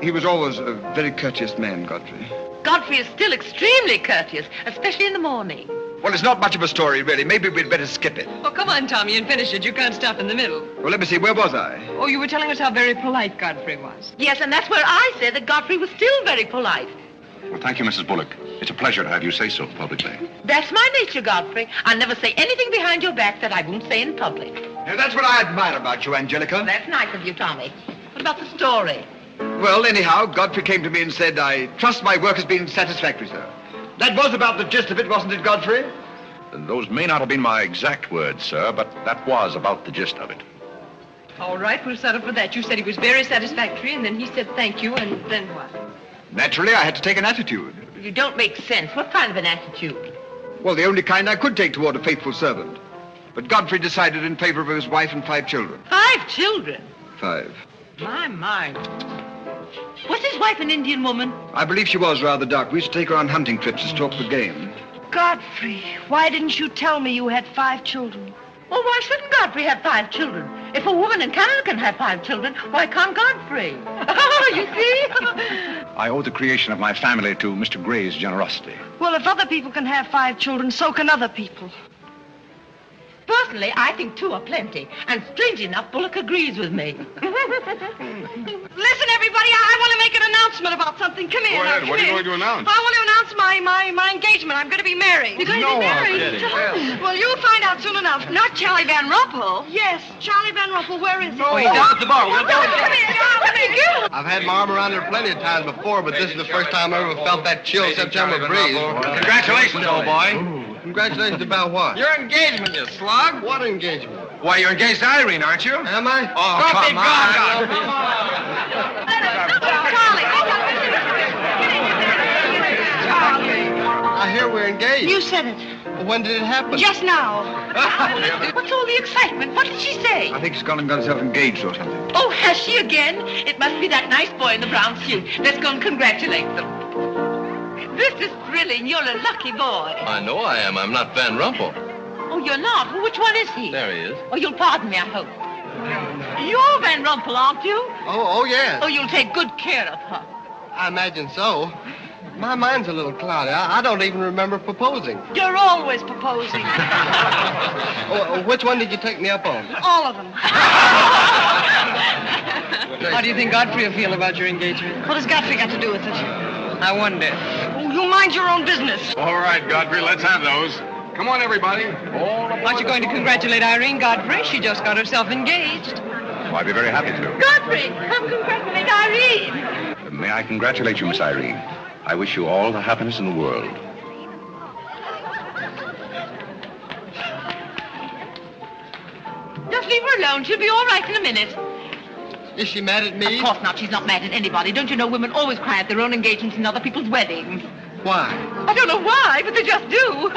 He was always a very courteous man, Godfrey. Godfrey is still extremely courteous, especially in the morning. Well, it's not much of a story, really. Maybe we'd better skip it. Oh, come on, Tommy, and finish it. You can't stop in the middle. Well, let me see. Where was I? Oh, you were telling us how very polite Godfrey was. Yes, and that's where I said that Godfrey was still very polite. Well, thank you, Mrs. Bullock. It's a pleasure to have you say so publicly. That's my nature, Godfrey. I'll never say anything behind your back that I won't say in public. Now, that's what I admire about you, Angelica. That's nice of you, Tommy. What about the story? Well, anyhow, Godfrey came to me and said, I trust my work has been satisfactory, sir. That was about the gist of it, wasn't it, Godfrey? Those may not have been my exact words, sir, but that was about the gist of it. All right, we'll settle for that. You said he was very satisfactory, and then he said thank you, and then what? Naturally, I had to take an attitude. You don't make sense. What kind of an attitude? Well, the only kind I could take toward a faithful servant. But Godfrey decided in favor of his wife and 5 children. 5 children? 5. My. Was his wife an Indian woman? I believe she was rather dark. We used to take her on hunting trips to talk the game. Godfrey, why didn't you tell me you had 5 children? Well, why shouldn't Godfrey have 5 children? If a woman in Canada can have 5 children, why can't Godfrey? You see? I owe the creation of my family to Mr. Gray's generosity. Well, if other people can have 5 children, so can other people. Personally, I think 2 are plenty. And strangely enough, Bullock agrees with me. Listen, everybody, I want to make an announcement about something. Come here. Go ahead. Now, What are you come going to here. announce? I want to announce my engagement. I'm going to be married. You're going to be married? Well, you'll find out soon enough. Not Charlie Van Rumpel. Yes, Charlie Van Rumpel. Where is he? Oh, he's down at the bar. We'll go and Come here. Come here. I've had my arm around there plenty of times before, but this is the first time I ever felt that chill September breeze. Congratulations, old boy. Congratulations about what? Your engagement, you slug. What engagement? Why, you're engaged to Irene, aren't you? Am I? Oh, come on. I hear we're engaged. You said it. Well, when did it happen? Just now. What's all the excitement? What did she say? I think she's gone and got herself engaged or something. Oh, has she again? It must be that nice boy in the brown suit. Let's go and congratulate them. This is thrilling. You're a lucky boy. I know I am. I'm not Van Rumpel. Oh, you're not? Well, which one is he? There he is. Oh, you'll pardon me, I hope. You're Van Rumpel, aren't you? Oh, yes. Oh, you'll take good care of her. I imagine so. My mind's a little cloudy. I don't even remember proposing. You're always proposing. Which one did you take me up on? All of them. How do you think Godfrey will feel about your engagement? What has Godfrey got to do with it? I wonder. Oh, you mind your own business. All right, Godfrey, let's have those. Come on, everybody. Aren't you going to congratulate Irene, Godfrey? She just got herself engaged. Oh, I'd be very happy to. Godfrey, come congratulate Irene. May I congratulate you, Miss Irene? I wish you all the happiness in the world. Just leave her alone. She'll be all right in a minute. Is she mad at me? Of course not. She's not mad at anybody. Don't you know women always cry at their own engagements and other people's weddings? Why? I don't know why, but they just do.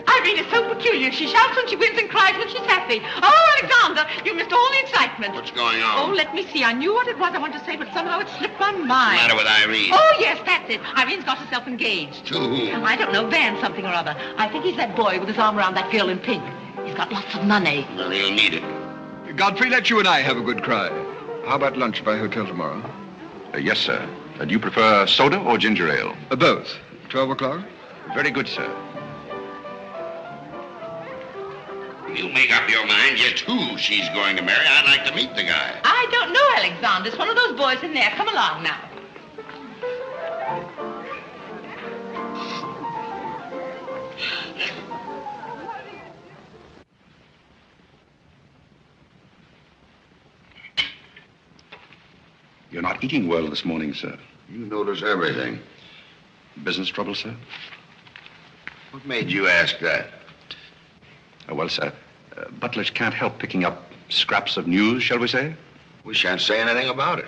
Irene is so peculiar. She shouts when she wins and cries when she's happy. Oh, Alexander, you missed all the excitement. What's going on? Oh, let me see. I knew what it was I wanted to say, but somehow it slipped my mind. What's the matter with Irene? Oh, yes, that's it. Irene's got herself engaged. To whom? I don't know, Van something or other. I think he's that boy with his arm around that girl in pink. He's got lots of money. Well, he'll need it. Godfrey, let you and I have a good cry. How about lunch by hotel tomorrow? Yes, sir. Do you prefer soda or ginger ale? Both. 12 o'clock? Very good, sir. You make up your mind just who she's going to marry. I'd like to meet the guy. I don't know, Alexander. It's one of those boys in there. Come along now. You're not eating well this morning, sir. You notice everything. Business trouble, sir? What made you ask that? Well, sir, butlers can't help picking up scraps of news, shall we say? We shan't say anything about it.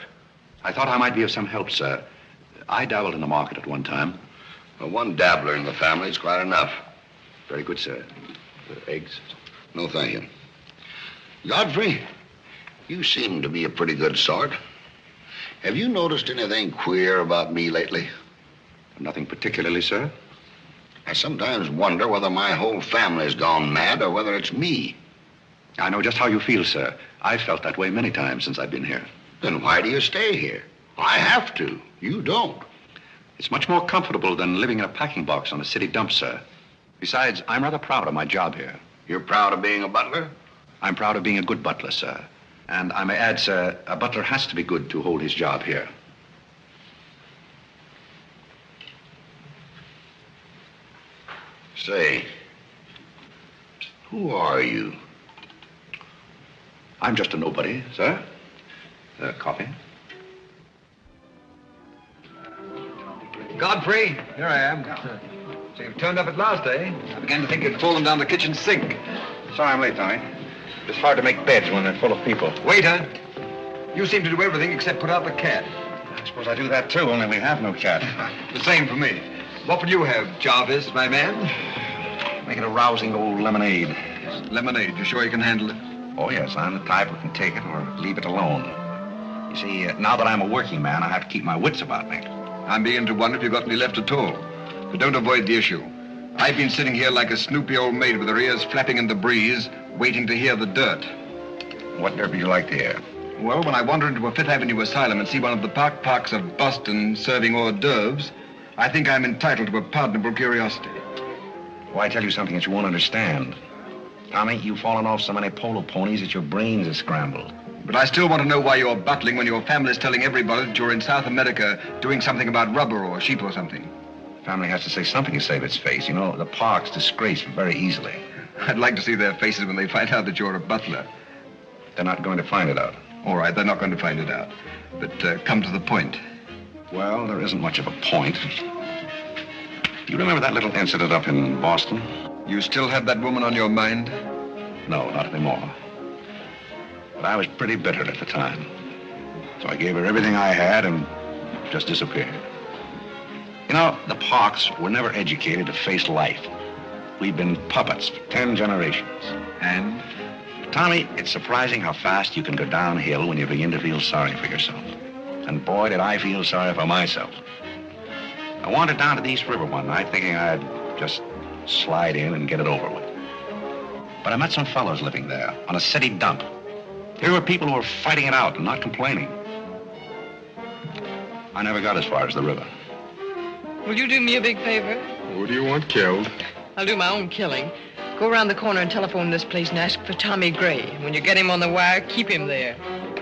I thought I might be of some help, sir. I dabbled in the market at one time. Well, one dabbler in the family is quite enough. Very good, sir. Eggs? No, thank you. Godfrey, you seem to be a pretty good sort. Have you noticed anything queer about me lately? Nothing particularly, sir. I sometimes wonder whether my whole family's gone mad or whether it's me. I know just how you feel, sir. I've felt that way many times since I've been here. Then why do you stay here? I have to. You don't. It's much more comfortable than living in a packing box on a city dump, sir. Besides, I'm rather proud of my job here. You're proud of being a butler? I'm proud of being a good butler, sir. And I may add, sir, a butler has to be good to hold his job here. Say, who are you? I'm just a nobody, sir. Coffee? Godfrey, here I am. So you've turned up at last, eh? I began to think you'd fallen down the kitchen sink. Sorry I'm late, Tommy. It's hard to make beds when they're full of people. Waiter, you seem to do everything except put out the cat. I suppose I do that, too, only we have no cat. The same for me. What will you have, Jarvis, my man? Make it a rousing old lemonade. Lemonade, you sure you can handle it? Oh, yes, I'm the type who can take it or leave it alone. You see, now that I'm a working man, I have to keep my wits about me. I'm beginning to wonder if you've got any left at all. But don't avoid the issue. I've been sitting here like a snoopy old maid with her ears flapping in the breeze, waiting to hear the dirt. What would you like to hear? Well, when I wander into a Fifth Avenue asylum and see one of the parks of Boston serving hors d'oeuvres, I think I'm entitled to a pardonable curiosity. Why, I tell you something that you won't understand. Tommy, you've fallen off so many polo ponies that your brains are scrambled. But I still want to know why you're butling when your family's telling everybody that you're in South America doing something about rubber or sheep or something. Family has to say something to save its face. You know, the Parks disgrace very easily. I'd like to see their faces when they find out that you're a butler. They're not going to find it out. All right, they're not going to find it out. But come to the point. Well, there isn't much of a point. You remember that little incident up in Boston? You still have that woman on your mind? No, not anymore. But I was pretty bitter at the time. So I gave her everything I had and just disappeared. You know, the Parks were never educated to face life. We've been puppets for 10 generations. And? Tommy, it's surprising how fast you can go downhill when you begin to feel sorry for yourself. And boy, did I feel sorry for myself. I wandered down to the East River one night thinking I'd just slide in and get it over with. But I met some fellows living there on a city dump. Here were people who were fighting it out and not complaining. I never got as far as the river. Will you do me a big favor? Who do you want killed? I'll do my own killing. Go around the corner and telephone this place and ask for Tommy Gray. When you get him on the wire, keep him there.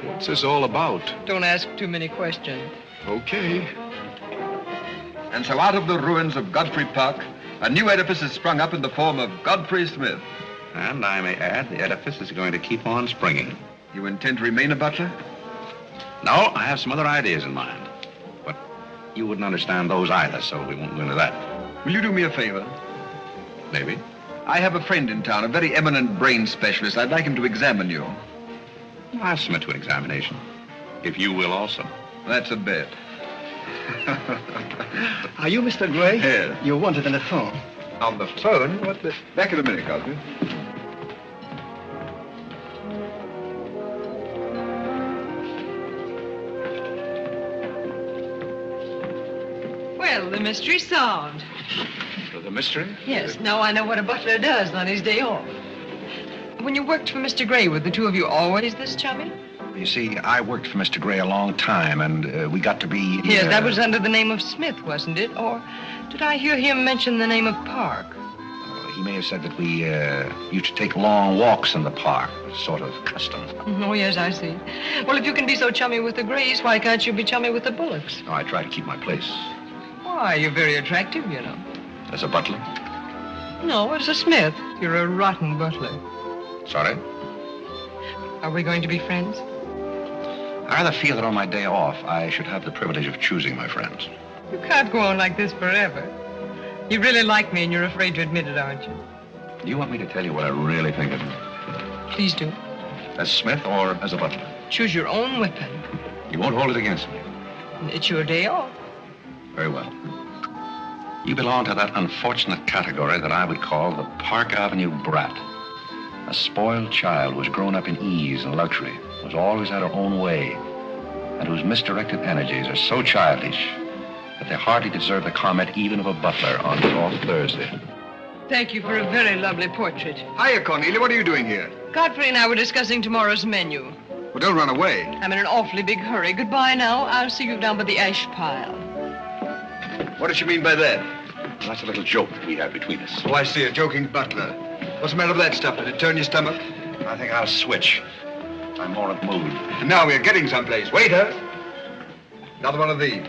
What's this all about? Don't ask too many questions. Okay. And so out of the ruins of Godfrey Park, a new edifice has sprung up in the form of Godfrey Smith. And I may add, the edifice is going to keep on springing. You intend to remain a butler? No, I have some other ideas in mind. But you wouldn't understand those either, so we won't go into that. Will you do me a favor? Maybe. I have a friend in town, a very eminent brain specialist. I'd like him to examine you. I'll submit to an examination. If you will also. That's a bet. Are you Mr. Gray? Yes. You're wanted on the phone. On the phone? What the... Back in a minute, Godfrey. Well, the mystery's solved. The mystery? Yes, now I know what a butler does on his day off. When you worked for Mr. Gray, were the two of you always this chummy? You see, I worked for Mr. Gray a long time, and we got to be... Yes, that was under the name of Smith, wasn't it? Or did I hear him mention the name of Park? He may have said that we used to take long walks in the park, sort of custom. Oh, yes, I see. Well, if you can be so chummy with the Grays, why can't you be chummy with the Bullocks? Oh, I try to keep my place. Why, you're very attractive, you know. As a butler? No, as a Smith. You're a rotten butler. Sorry? Are we going to be friends? I rather feel that on my day off, I should have the privilege of choosing my friends. You can't go on like this forever. You really like me and you're afraid to admit it, aren't you? Do you want me to tell you what I really think of you? Please do. As Smith or as a butler? Choose your own weapon. You won't hold it against me. It's your day off. Very well. You belong to that unfortunate category that I would call the Park Avenue brat. A spoiled child who has grown up in ease and luxury, who's always had her own way, and whose misdirected energies are so childish that they hardly deserve the comment even of a butler on his off Thursday. Thank you for a very lovely portrait. Hiya, Cornelia. What are you doing here? Godfrey and I were discussing tomorrow's menu. Well, don't run away. I'm in an awfully big hurry. Goodbye now. I'll see you down by the ash pile. What does she mean by that? Well, that's a little joke that we have between us. Oh, I see. A joking butler. What's the matter with that stuff? Did it turn your stomach? I think I'll switch. I'm more in the mood. And now we're getting someplace. Waiter! Another one of these.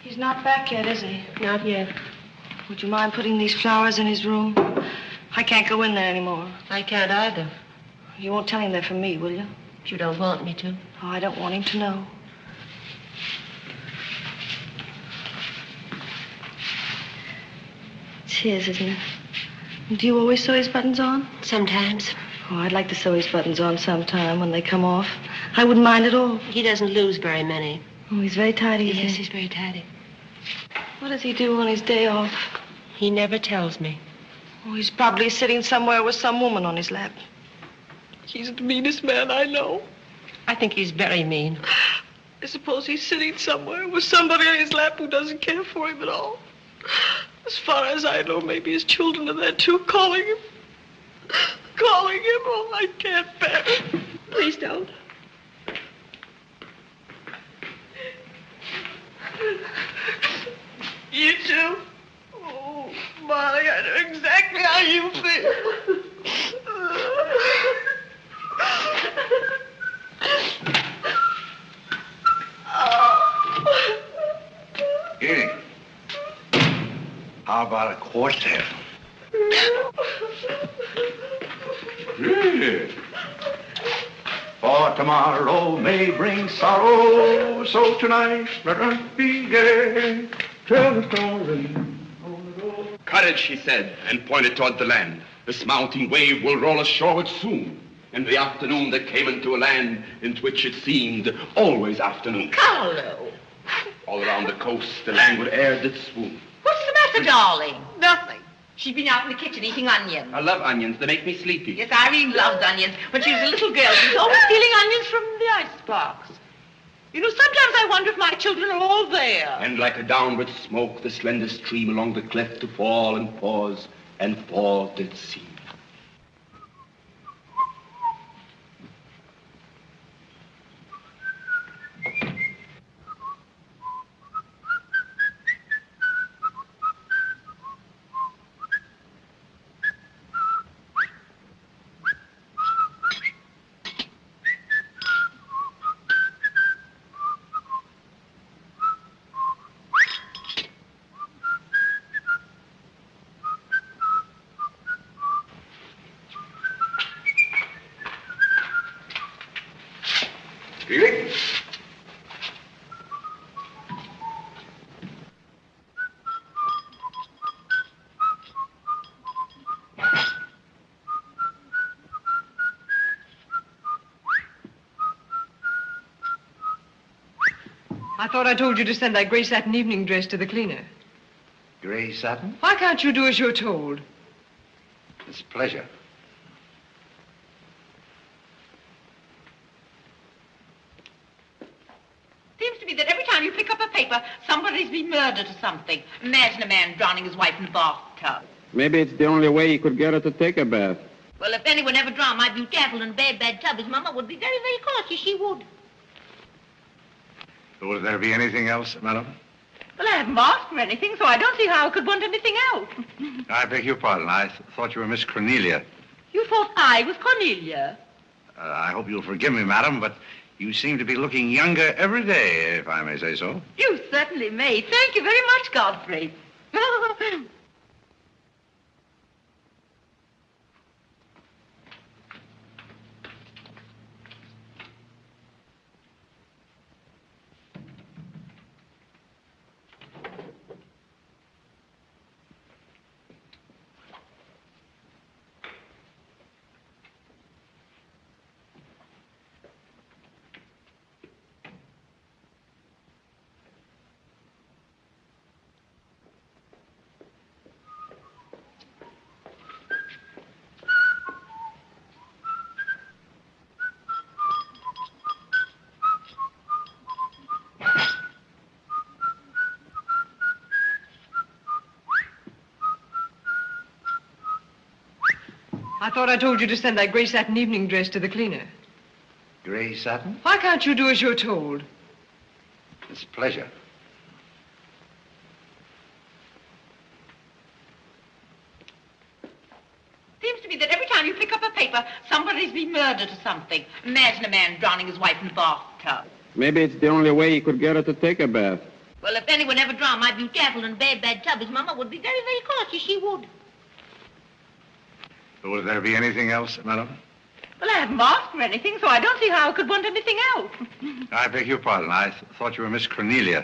He's not back yet, is he? Not yet. Would you mind putting these flowers in his room? I can't go in there anymore. I can't either. You won't tell him they're from me, will you? If you don't want me to. Oh, I don't want him to know. It's his, isn't it? Do you always sew his buttons on? Sometimes. Oh, I'd like to sew his buttons on sometime when they come off. I wouldn't mind at all. He doesn't lose very many. Oh, he's very tidy, isn't he? Yes, he's very tidy. What does he do on his day off? He never tells me. Oh, he's probably sitting somewhere with some woman on his lap. He's the meanest man I know. I think he's very mean. I suppose he's sitting somewhere with somebody on his lap who doesn't care for him at all. As far as I know, maybe his children are there too, calling him. Calling him. Oh, I can't bear it. Please don't. You too? Oh, Molly, I know exactly how you feel. Here. How about a quartet? Yeah. For tomorrow may bring sorrow, so tonight let us be gay. Tell the story. Courage, she said, and pointed toward the land. This mounting wave will roll us shoreward soon. In the afternoon they came into a land into which it seemed always afternoon. Carlo! All around the coast the languid air did swoon. What's the matter, darling? Nothing. She's been out in the kitchen eating onions. I love onions. They make me sleepy. Yes, Irene loved onions. When she was a little girl, she was always stealing onions from the icebox. You know, sometimes I wonder if my children are all there. And like a downward smoke, the slender stream along the cleft to fall and pause, and fall did seem. I thought I told you to send that gray satin evening dress to the cleaner. Gray satin? Why can't you do as you're told? It's a pleasure. Seems to me that every time you pick up a paper, somebody's been murdered or something. Imagine a man drowning his wife in the bathtub. Maybe it's the only way he could get her to take a bath. Well, if anyone ever drowned my beautiful and bad tub, his mama would be very, very cautious. She would. Would there be anything else, madam? Well, I haven't asked for anything, so I don't see how I could want anything else. I beg your pardon. I thought you were Miss Cornelia. You thought I was Cornelia? I hope you'll forgive me, madam, but you seem to be looking younger every day, if I may say so. You certainly may. Thank you very much, Godfrey. I thought I told you to send that gray satin evening dress to the cleaner. Gray satin? Why can't you do as you're told? It's a pleasure. Seems to me that every time you pick up a paper, somebody's been murdered or something. Imagine a man drowning his wife in the bathtub. Maybe it's the only way he could get her to take a bath. Well, if anyone ever drowned my beautiful and bad tub, his mama would be very, very cautious. She would. Would there be anything else, madam? Well, I haven't asked for anything, so I don't see how I could want anything else. I beg your pardon. I thought you were Miss Cornelia.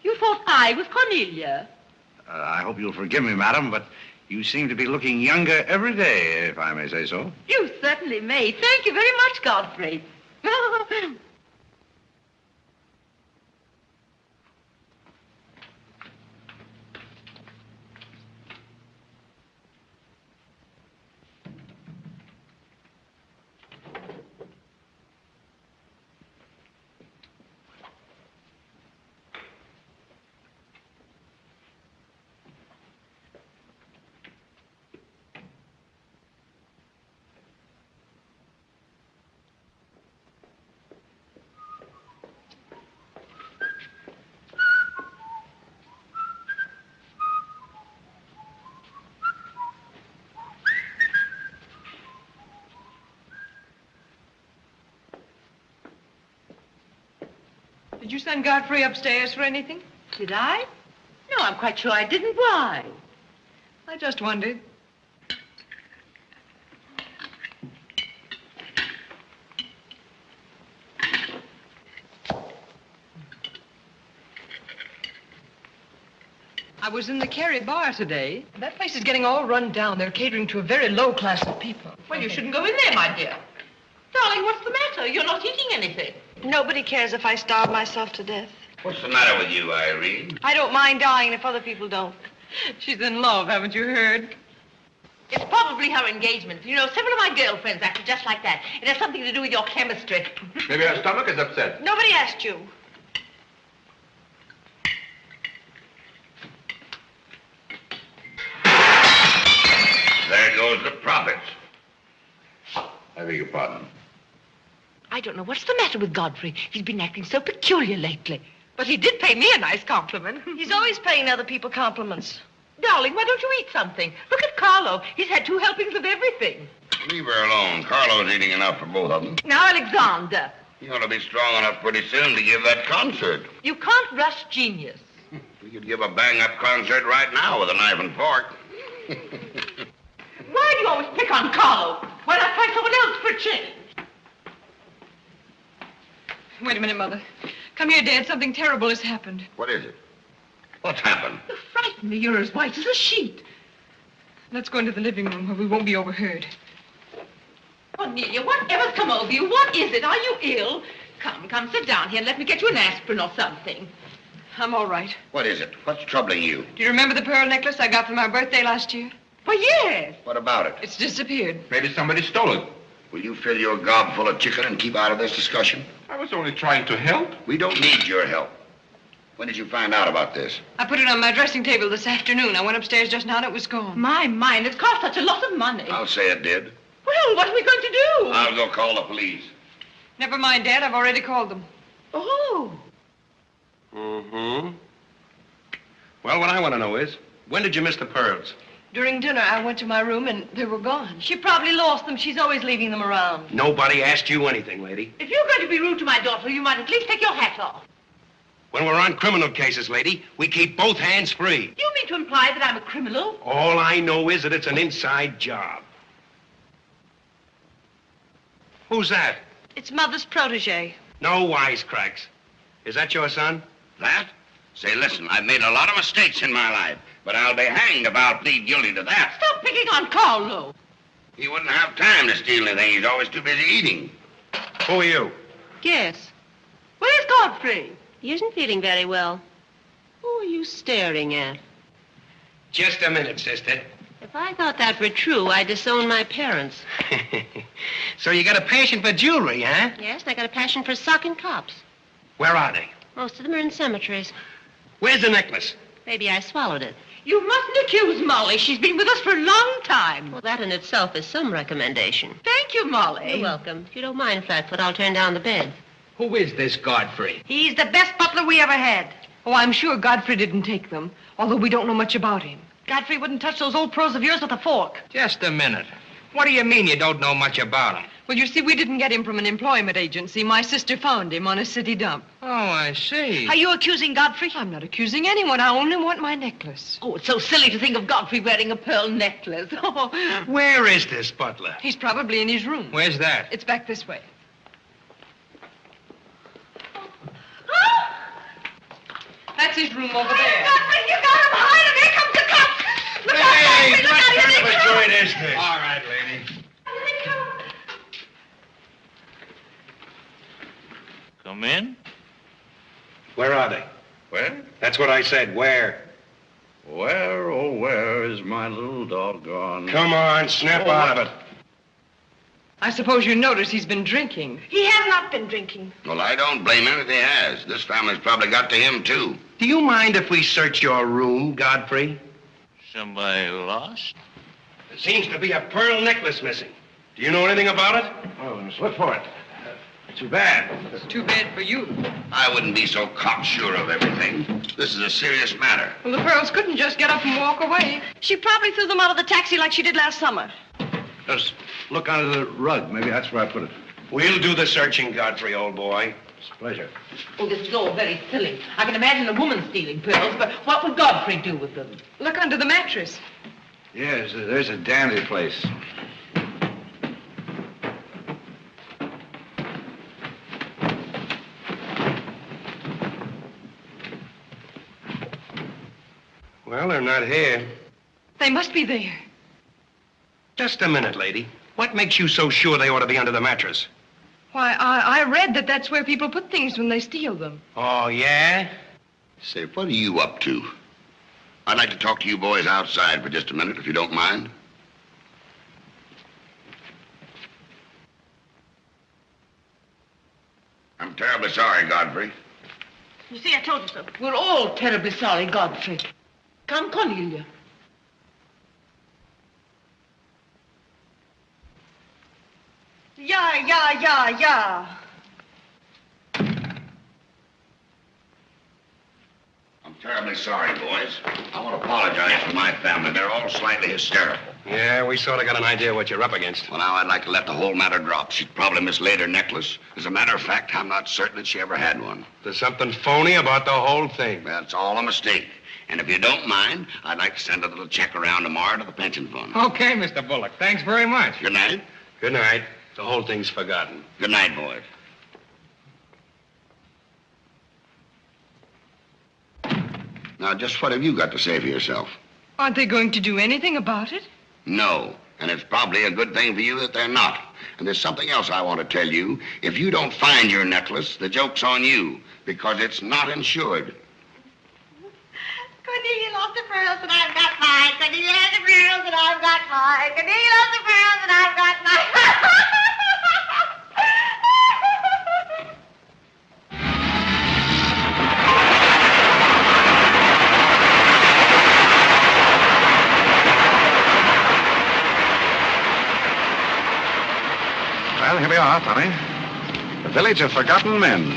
You thought I was Cornelia? I hope you'll forgive me, madam, but you seem to be looking younger every day, if I may say so. You certainly may. Thank you very much, Godfrey. Did you send Godfrey upstairs for anything? Did I? No, I'm quite sure I didn't. Why? I just wondered. I was in the Cary bar today. That place is getting all run down. They're catering to a very low class of people. Well, you shouldn't go in there, my dear. Darling, what's the matter? You're not eating anything. Nobody cares if I starve myself to death. What's the matter with you, Irene? I don't mind dying if other people don't. She's in love, haven't you heard? It's probably her engagement. You know, several of my girlfriends acted just like that. It has something to do with your chemistry. Maybe her stomach is upset. Nobody asked you. There goes the profits. I beg your pardon. I don't know what's the matter with Godfrey. He's been acting so peculiar lately. But he did pay me a nice compliment. He's always paying other people compliments. Darling, why don't you eat something? Look at Carlo. He's had 2 helpings of everything. Leave her alone. Carlo's eating enough for both of them. Now, Alexander. You ought to be strong enough pretty soon to give that concert. You can't rush genius. We could give a bang-up concert right now with a knife and fork. Why do you always pick on Carlo? Why not try someone else for a change? Wait a minute, Mother. Come here, Dad. Something terrible has happened. What is it? What's happened? You frighten me. You're as white as a sheet. Let's go into the living room where we won't be overheard. Cornelia, whatever's come over you? What is it? Are you ill? Come, sit down here and let me get you an aspirin or something. I'm all right. What is it? What's troubling you? Do you remember the pearl necklace I got for my birthday last year? Why, yes. What about it? It's disappeared. Maybe somebody stole it. Will you fill your gob full of chicken and keep out of this discussion? I was only trying to help. We don't need your help. When did you find out about this? I put it on my dressing table this afternoon. I went upstairs just now and it was gone. My mind, it cost such a lot of money. I'll say it did. Well, what are we going to do? I'll go call the police. Never mind, Dad. I've already called them. Oh. Mm-hmm. Well, what I want to know is, when did you miss the pearls? During dinner, I went to my room and they were gone. She probably lost them. She's always leaving them around. Nobody asked you anything, lady. If you're going to be rude to my daughter, you might at least take your hat off. When we're on criminal cases, lady, we keep both hands free. You mean to imply that I'm a criminal? All I know is that it's an inside job. Who's that? It's Mother's protege. No wisecracks. Is that your son? That? Say, listen, I've made a lot of mistakes in my life, but I'll be hanged if I'll plead guilty to that. Stop picking on Carlo. He wouldn't have time to steal anything. He's always too busy eating. Who are you? Yes. Where's Godfrey? He isn't feeling very well. Who are you staring at? Just a minute, sister. If I thought that were true, I'd disown my parents. So you got a passion for jewelry, huh? Yes, and I got a passion for socking cops. Where are they? Most of them are in cemeteries. Where's the necklace? Maybe I swallowed it. You mustn't accuse Molly. She's been with us for a long time. Well, that in itself is some recommendation. Thank you, Molly. You're welcome. If you don't mind, Flatfoot, I'll turn down the bed. Who is this Godfrey? He's the best butler we ever had. Oh, I'm sure Godfrey didn't take them, although we don't know much about him. Godfrey wouldn't touch those old pearls of yours with a fork. Just a minute. What do you mean you don't know much about him? Well, you see, we didn't get him from an employment agency. My sister found him on a city dump. Oh, I see. Are you accusing Godfrey? I'm not accusing anyone. I only want my necklace. Oh, it's so silly to think of Godfrey wearing a pearl necklace. Oh. Where is this butler? He's probably in his room. Where's that? It's back this way. That's his room over there. Godfrey, you got him! Hide him! Here comes the cops! Look out, Hey, Godfrey! Look out! what kind Here of they a come! joint is this? All right, lady. Here they come! Come in. Where are they? Where? That's what I said. Where? Where, oh, where is my little doggone? Come on, snap out of it. I suppose you notice he's been drinking. He has not been drinking. Well, I don't blame him if he has. This family's probably got to him, too. Do you mind if we search your room, Godfrey? Somebody lost? There seems to be a pearl necklace missing. Do you know anything about it? Oh, let's look for it. Too bad. Too bad for you. I wouldn't be so cocksure of everything. This is a serious matter. Well, the pearls couldn't just get up and walk away. She probably threw them out of the taxi like she did last summer. Just look under the rug. Maybe that's where I put it. We'll do the searching, Godfrey, old boy. It's a pleasure. Oh, this is all very silly. I can imagine a woman stealing pearls, but what would Godfrey do with them? Look under the mattress. Yes, there's a dandy place. Well, they're not here. They must be there. Just a minute, lady. What makes you so sure they ought to be under the mattress? Why, I read that that's where people put things when they steal them. Oh, yeah? Say, what are you up to? I'd like to talk to you boys outside for just a minute, if you don't mind. I'm terribly sorry, Godfrey. You see, I told you so. We're all terribly sorry, Godfrey. Come, Cornelia. Yeah. I'm terribly sorry, boys. I want to apologize for my family. They're all slightly hysterical. Yeah, we sort of got an idea what you're up against. Well, now, I'd like to let the whole matter drop. She'd probably mislaid her necklace. As a matter of fact, I'm not certain that she ever had one. There's something phony about the whole thing. That's all a mistake. And if you don't mind, I'd like to send a little check around tomorrow to the pension fund. Okay, Mr. Bullock. Thanks very much. Good night. Good night. The whole thing's forgotten. Good night, boys. Now, just what have you got to say for yourself? Aren't they going to do anything about it? No. And it's probably a good thing for you that they're not. And there's something else I want to tell you. If you don't find your necklace, the joke's on you, because it's not insured. Cornelia lost the pearls and I've got mine. Cornelia has the pearls and I've got mine. Cornelia lost the pearls and I've got mine. Well, here we are, Tommy. The Village of Forgotten Men.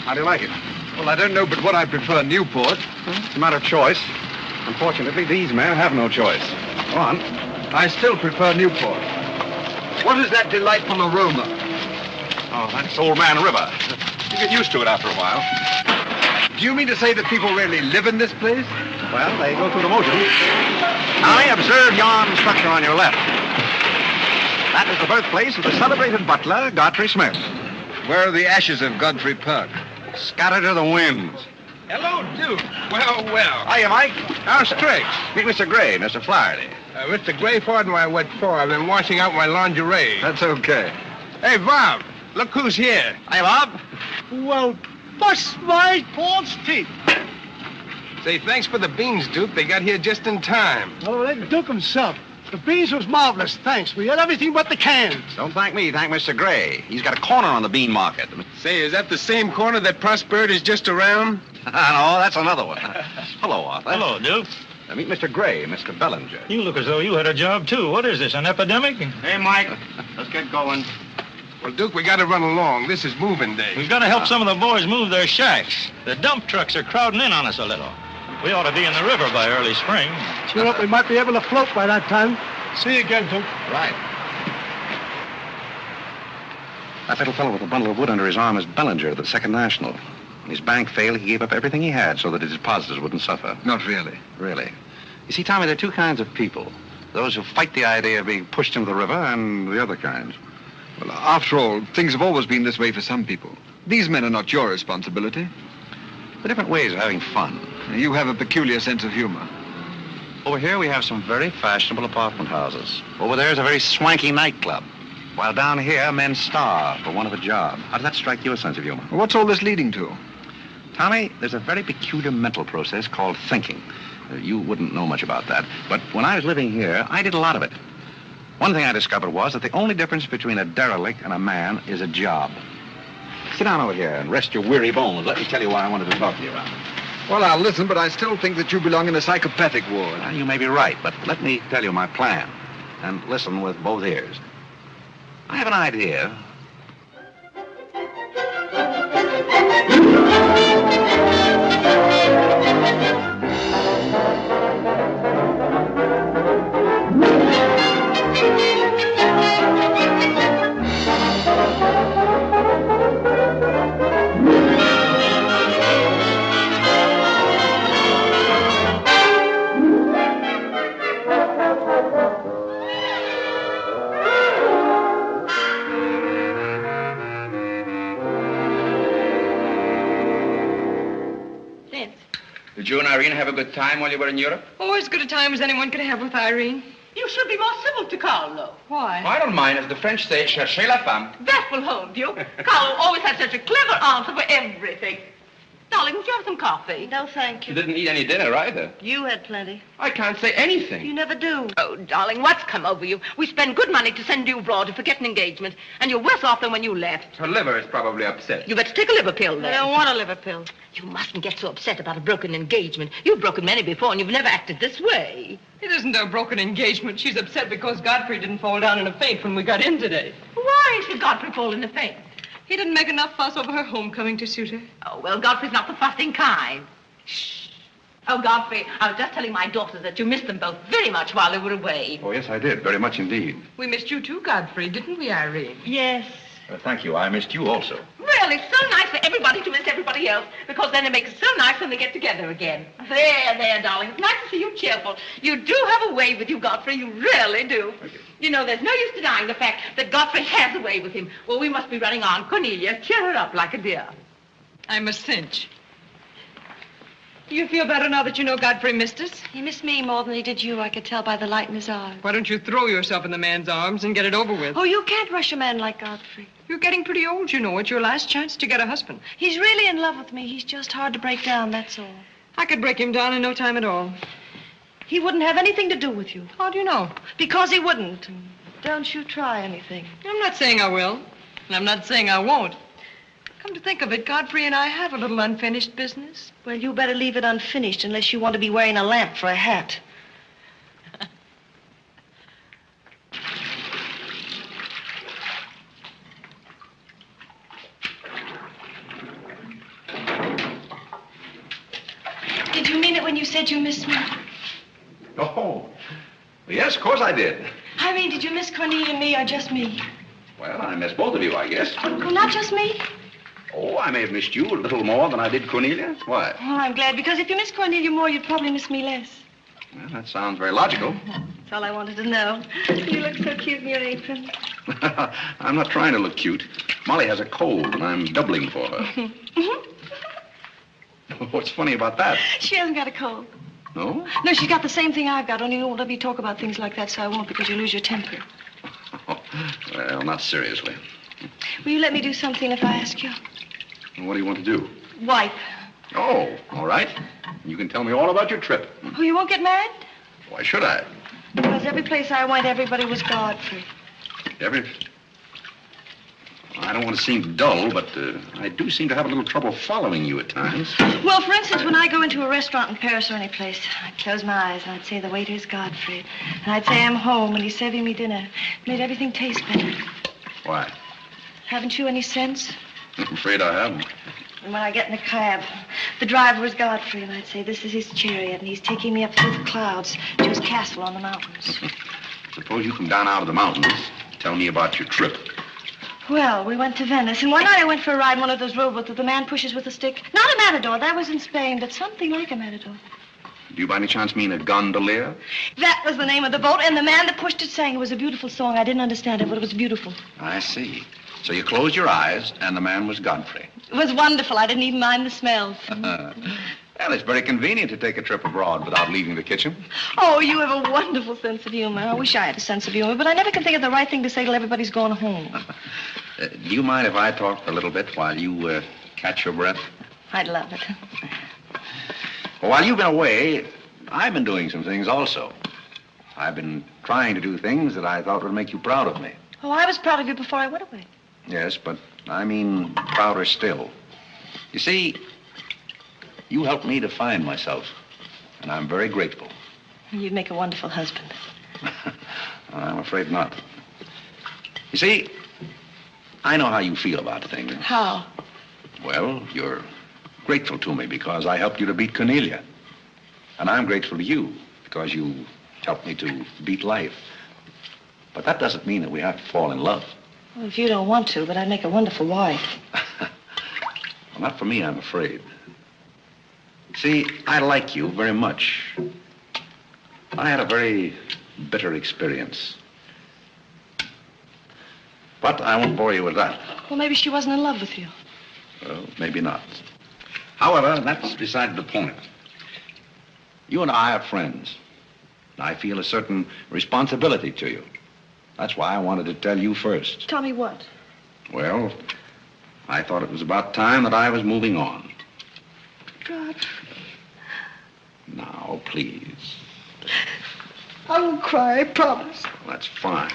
How do you like it? Well, I don't know but what I prefer Newport. It's a matter of choice. Unfortunately, these men have no choice. Go on. I still prefer Newport. What is that delightful aroma? Oh, that's Old Man River. You get used to it after a while. Do you mean to say that people really live in this place? Well, they go through the motions. Tommy, observe yon structure on your left. That is the birthplace of the celebrated butler, Godfrey Smith. Where are the ashes of Godfrey Park? Scattered to the winds. Hello, Duke. Well. Hiya, Mike. How's tricks? Meet Mr. Gray, Mr. Flaherty. Mr. Gray, pardon my wet floor. I've been washing out my lingerie. That's okay. Hey, Bob, look who's here. Hiya, Bob. Well, bust my false teeth. Say, thanks for the beans, Duke. They got here just in time. Oh, that Duke himself. The beans was marvelous, thanks. We had everything but the cans. Don't thank me, thank Mr. Gray. He's got a corner on the bean market. Say, is that the same corner that Prosperity is just around? No, that's another one. Hello, Arthur. Hello, Duke. Meet Mr. Gray, Mr. Bellinger. You look as though you had a job, too. What is this, an epidemic? Hey, Mike, let's get going. Well, Duke, we got to run along. This is moving day. We've got to help some of the boys move their shacks. The dump trucks are crowding in on us a little. We ought to be in the river by early spring. Cheer up, we might be able to float by that time. See you again, Duke. Right. That little fellow with a bundle of wood under his arm is Bellinger of the Second National. When his bank failed, he gave up everything he had so that his depositors wouldn't suffer. Not really. Really. You see, Tommy, there are two kinds of people. Those who fight the idea of being pushed into the river and the other kinds. Well, after all, things have always been this way for some people. These men are not your responsibility. They're different ways of having fun. You have a peculiar sense of humor. Over here, we have some very fashionable apartment houses. Over there is a very swanky nightclub. While down here, men starve for want of a job. How does that strike your sense of humor? Well, what's all this leading to? Tommy, there's a very peculiar mental process called thinking. You wouldn't know much about that. But when I was living here, I did a lot of it. One thing I discovered was that the only difference between a derelict and a man is a job. Sit down over here and rest your weary bones. Let me tell you why I wanted to talk to you about it. Well, I'll listen, but I still think that you belong in a psychopathic ward. Well, you may be right, but let me tell you my plan. And listen with both ears. I have an idea. Irene have a good time while you were in Europe? Oh, as good a time as anyone could have with Irene. You should be more civil to Carlo. Why? I don't mind. As the French say, cherchez la femme. That will hold you. Carlo always has such a clever answer for everything. Darling, would you have some coffee? No, thank You you. didn't eat any dinner either. You had plenty. I can't say anything. You never do. Oh, darling, what's come over you? We spend good money to send you abroad to forget an engagement, and you're worse off than when you left. Her liver is probably upset. You better take a liver pill, then. I don't want a liver pill. You mustn't get so upset about a broken engagement. You've broken many before, and you've never acted this way. It isn't a broken engagement. She's upset because Godfrey didn't fall down in a faint when we got in today. Why should Godfrey fall in a faint? He didn't make enough fuss over her homecoming to suit her. Oh, well, Godfrey's not the fussing kind. Shh. Oh, Godfrey, I was just telling my daughters that you missed them both very much while they were away. Oh, yes, I did. Very much indeed. We missed you too, Godfrey, didn't we, Irene? Yes. Thank you. I missed you also. Well, it's so nice for everybody to miss everybody else, because then it makes it so nice when they get together again. There, darling. It's nice to see you cheerful. You do have a way with you, Godfrey. You really do. You know, there's no use denying the fact that Godfrey has a way with him. Well, we must be running on. Cornelia, cheer her up like a dear. I'm a cinch. Do you feel better now that you know Godfrey missed us? He missed me more than he did you. I could tell by the light in his eyes. Why don't you throw yourself in the man's arms and get it over with? Oh, you can't rush a man like Godfrey. You're getting pretty old, you know. It's your last chance to get a husband. He's really in love with me. He's just hard to break down, that's all. I could break him down in no time at all. He wouldn't have anything to do with you. How do you know? Because he wouldn't. Don't you try anything. I'm not saying I will, and I'm not saying I won't. Come to think of it, Godfrey and I have a little unfinished business. Well, you better leave it unfinished unless you want to be wearing a lamp for a hat. Did you mean it when you said you missed me? Oh, yes, of course I did. I mean, did you miss Cornelia and me or just me? Well, I missed both of you, I guess. Oh, not just me? Oh, I may have missed you a little more than I did Cornelia. Why? Oh, I'm glad, because if you miss Cornelia more, you'd probably miss me less. Well, that sounds very logical. That's all I wanted to know. You look so cute in your apron. I'm not trying to look cute. Molly has a cold, and I'm doubling for her. What's funny about that? She hasn't got a cold. No? No, she's got the same thing I've got, only you won't let me talk about things like that, so I won't, because you lose your temper. Well, not seriously. Will you let me do something if I ask you? What do you want to do? Wipe. Oh, all right. You can tell me all about your trip. Oh, you won't get married? Why should I? Because every place I went, everybody was Godfrey. I don't want to seem dull, but I do seem to have a little trouble following you at times. Well, for instance, when I go into a restaurant in Paris or any place, I'd close my eyes and I'd say the waiter's Godfrey. And I'd say I'm home and he's serving me dinner. It made everything taste better. Why? Haven't you any sense? I'm afraid I haven't. And when I get in a cab, the driver was Godfrey, and I'd say, this is his chariot, and he's taking me up through the clouds to his castle on the mountains. Suppose you come down out of the mountains. Tell me about your trip. Well, we went to Venice, and one night I went for a ride in one of those rowboats that the man pushes with a stick. Not a matador, that was in Spain, but something like a matador. Do you by any chance mean a gondolier? That was the name of the boat, and the man that pushed it sang. It was a beautiful song. I didn't understand it, but it was beautiful. I see. So you closed your eyes, and the man was Godfrey. It was wonderful. I didn't even mind the smells. Well, it's very convenient to take a trip abroad without leaving the kitchen. Oh, you have a wonderful sense of humor. I wish I had a sense of humor, but I never can think of the right thing to say till everybody's gone home. Do you mind if I talk a little bit while you catch your breath? I'd love it. Well, while you've been away, I've been doing some things also. I've been trying to do things that I thought would make you proud of me. Oh, I was proud of you before I went away. Yes, but I mean prouder still. You see, you helped me to find myself, and I'm very grateful. You'd make a wonderful husband. I'm afraid not. You see, I know how you feel about things. How? Well, you're grateful to me because I helped you to beat Cornelia. And I'm grateful to you because you helped me to beat life. But that doesn't mean that we have to fall in love. Well, if you don't want to, but I'd make a wonderful wife. Well, not for me, I'm afraid. See, I like you very much. I had a very bitter experience. But I won't bore you with that. Well, maybe she wasn't in love with you. Well, maybe not. However, that's beside the point. You and I are friends. I feel a certain responsibility to you. That's why I wanted to tell you first. Tell me what? Well, I thought it was about time that I was moving on. Godfrey. Now, please. I won't cry, I promise. Well, that's fine.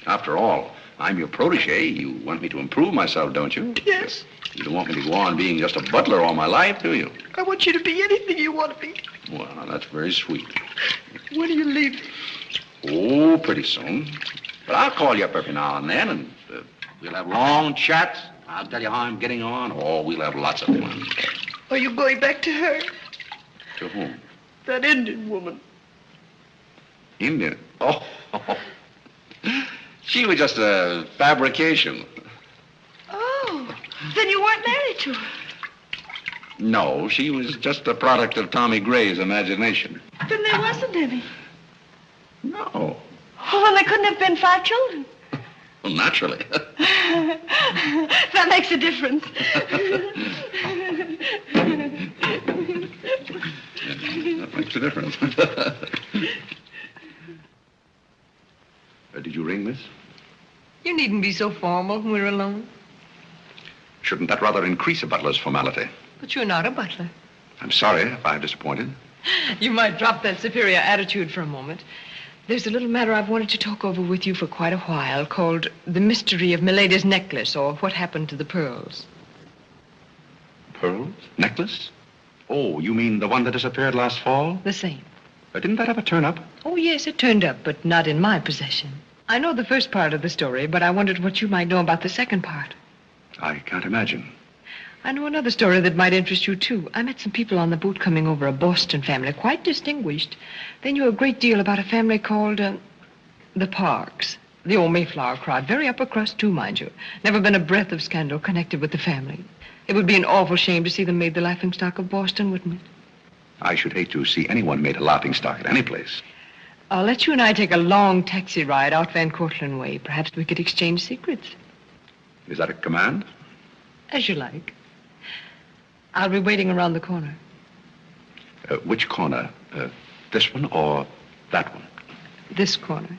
After all, I'm your protege. You want me to improve myself, don't you? Yes. You don't want me to go on being just a butler all my life, do you? I want you to be anything you want to be. Well, that's very sweet. When are you leaving? Oh, pretty soon. But I'll call you up every now and then, and we'll have long chats. I'll tell you how I'm getting on. Oh, we'll have lots of fun. Are you going back to her? To whom? That Indian woman. Indian? Oh. She was just a fabrication. Oh, then you weren't married to her. No, she was just a product of Tommy Gray's imagination. Then there wasn't any. No. Oh, well, there couldn't have been 5 children. Well, naturally. That makes a difference. That makes a difference. Did you ring, miss? You needn't be so formal when we're alone. Shouldn't that rather increase a butler's formality? But you're not a butler. I'm sorry if I've disappointed. You might drop that superior attitude for a moment. There's a little matter I've wanted to talk over with you for quite a while, called The Mystery of Milady's Necklace, or What Happened to the Pearls. Pearls? Necklace? Oh, you mean the one that disappeared last fall? The same. Didn't that ever turn up? Oh, yes, it turned up, but not in my possession. I know the first part of the story, but I wondered what you might know about the second part. I can't imagine. I know another story that might interest you, too. I met some people on the boat coming over, a Boston family, quite distinguished. They knew a great deal about a family called, the Parks. The old Mayflower crowd. Very upper crust, too, mind you. Never been a breath of scandal connected with the family. It would be an awful shame to see them made the laughingstock of Boston, wouldn't it? I should hate to see anyone made a laughingstock at any place. I'll let you and I take a long taxi ride out Van Cortlandt way. Perhaps we could exchange secrets. Is that a command? As you like. I'll be waiting around the corner. Which corner? This one or that one? This corner.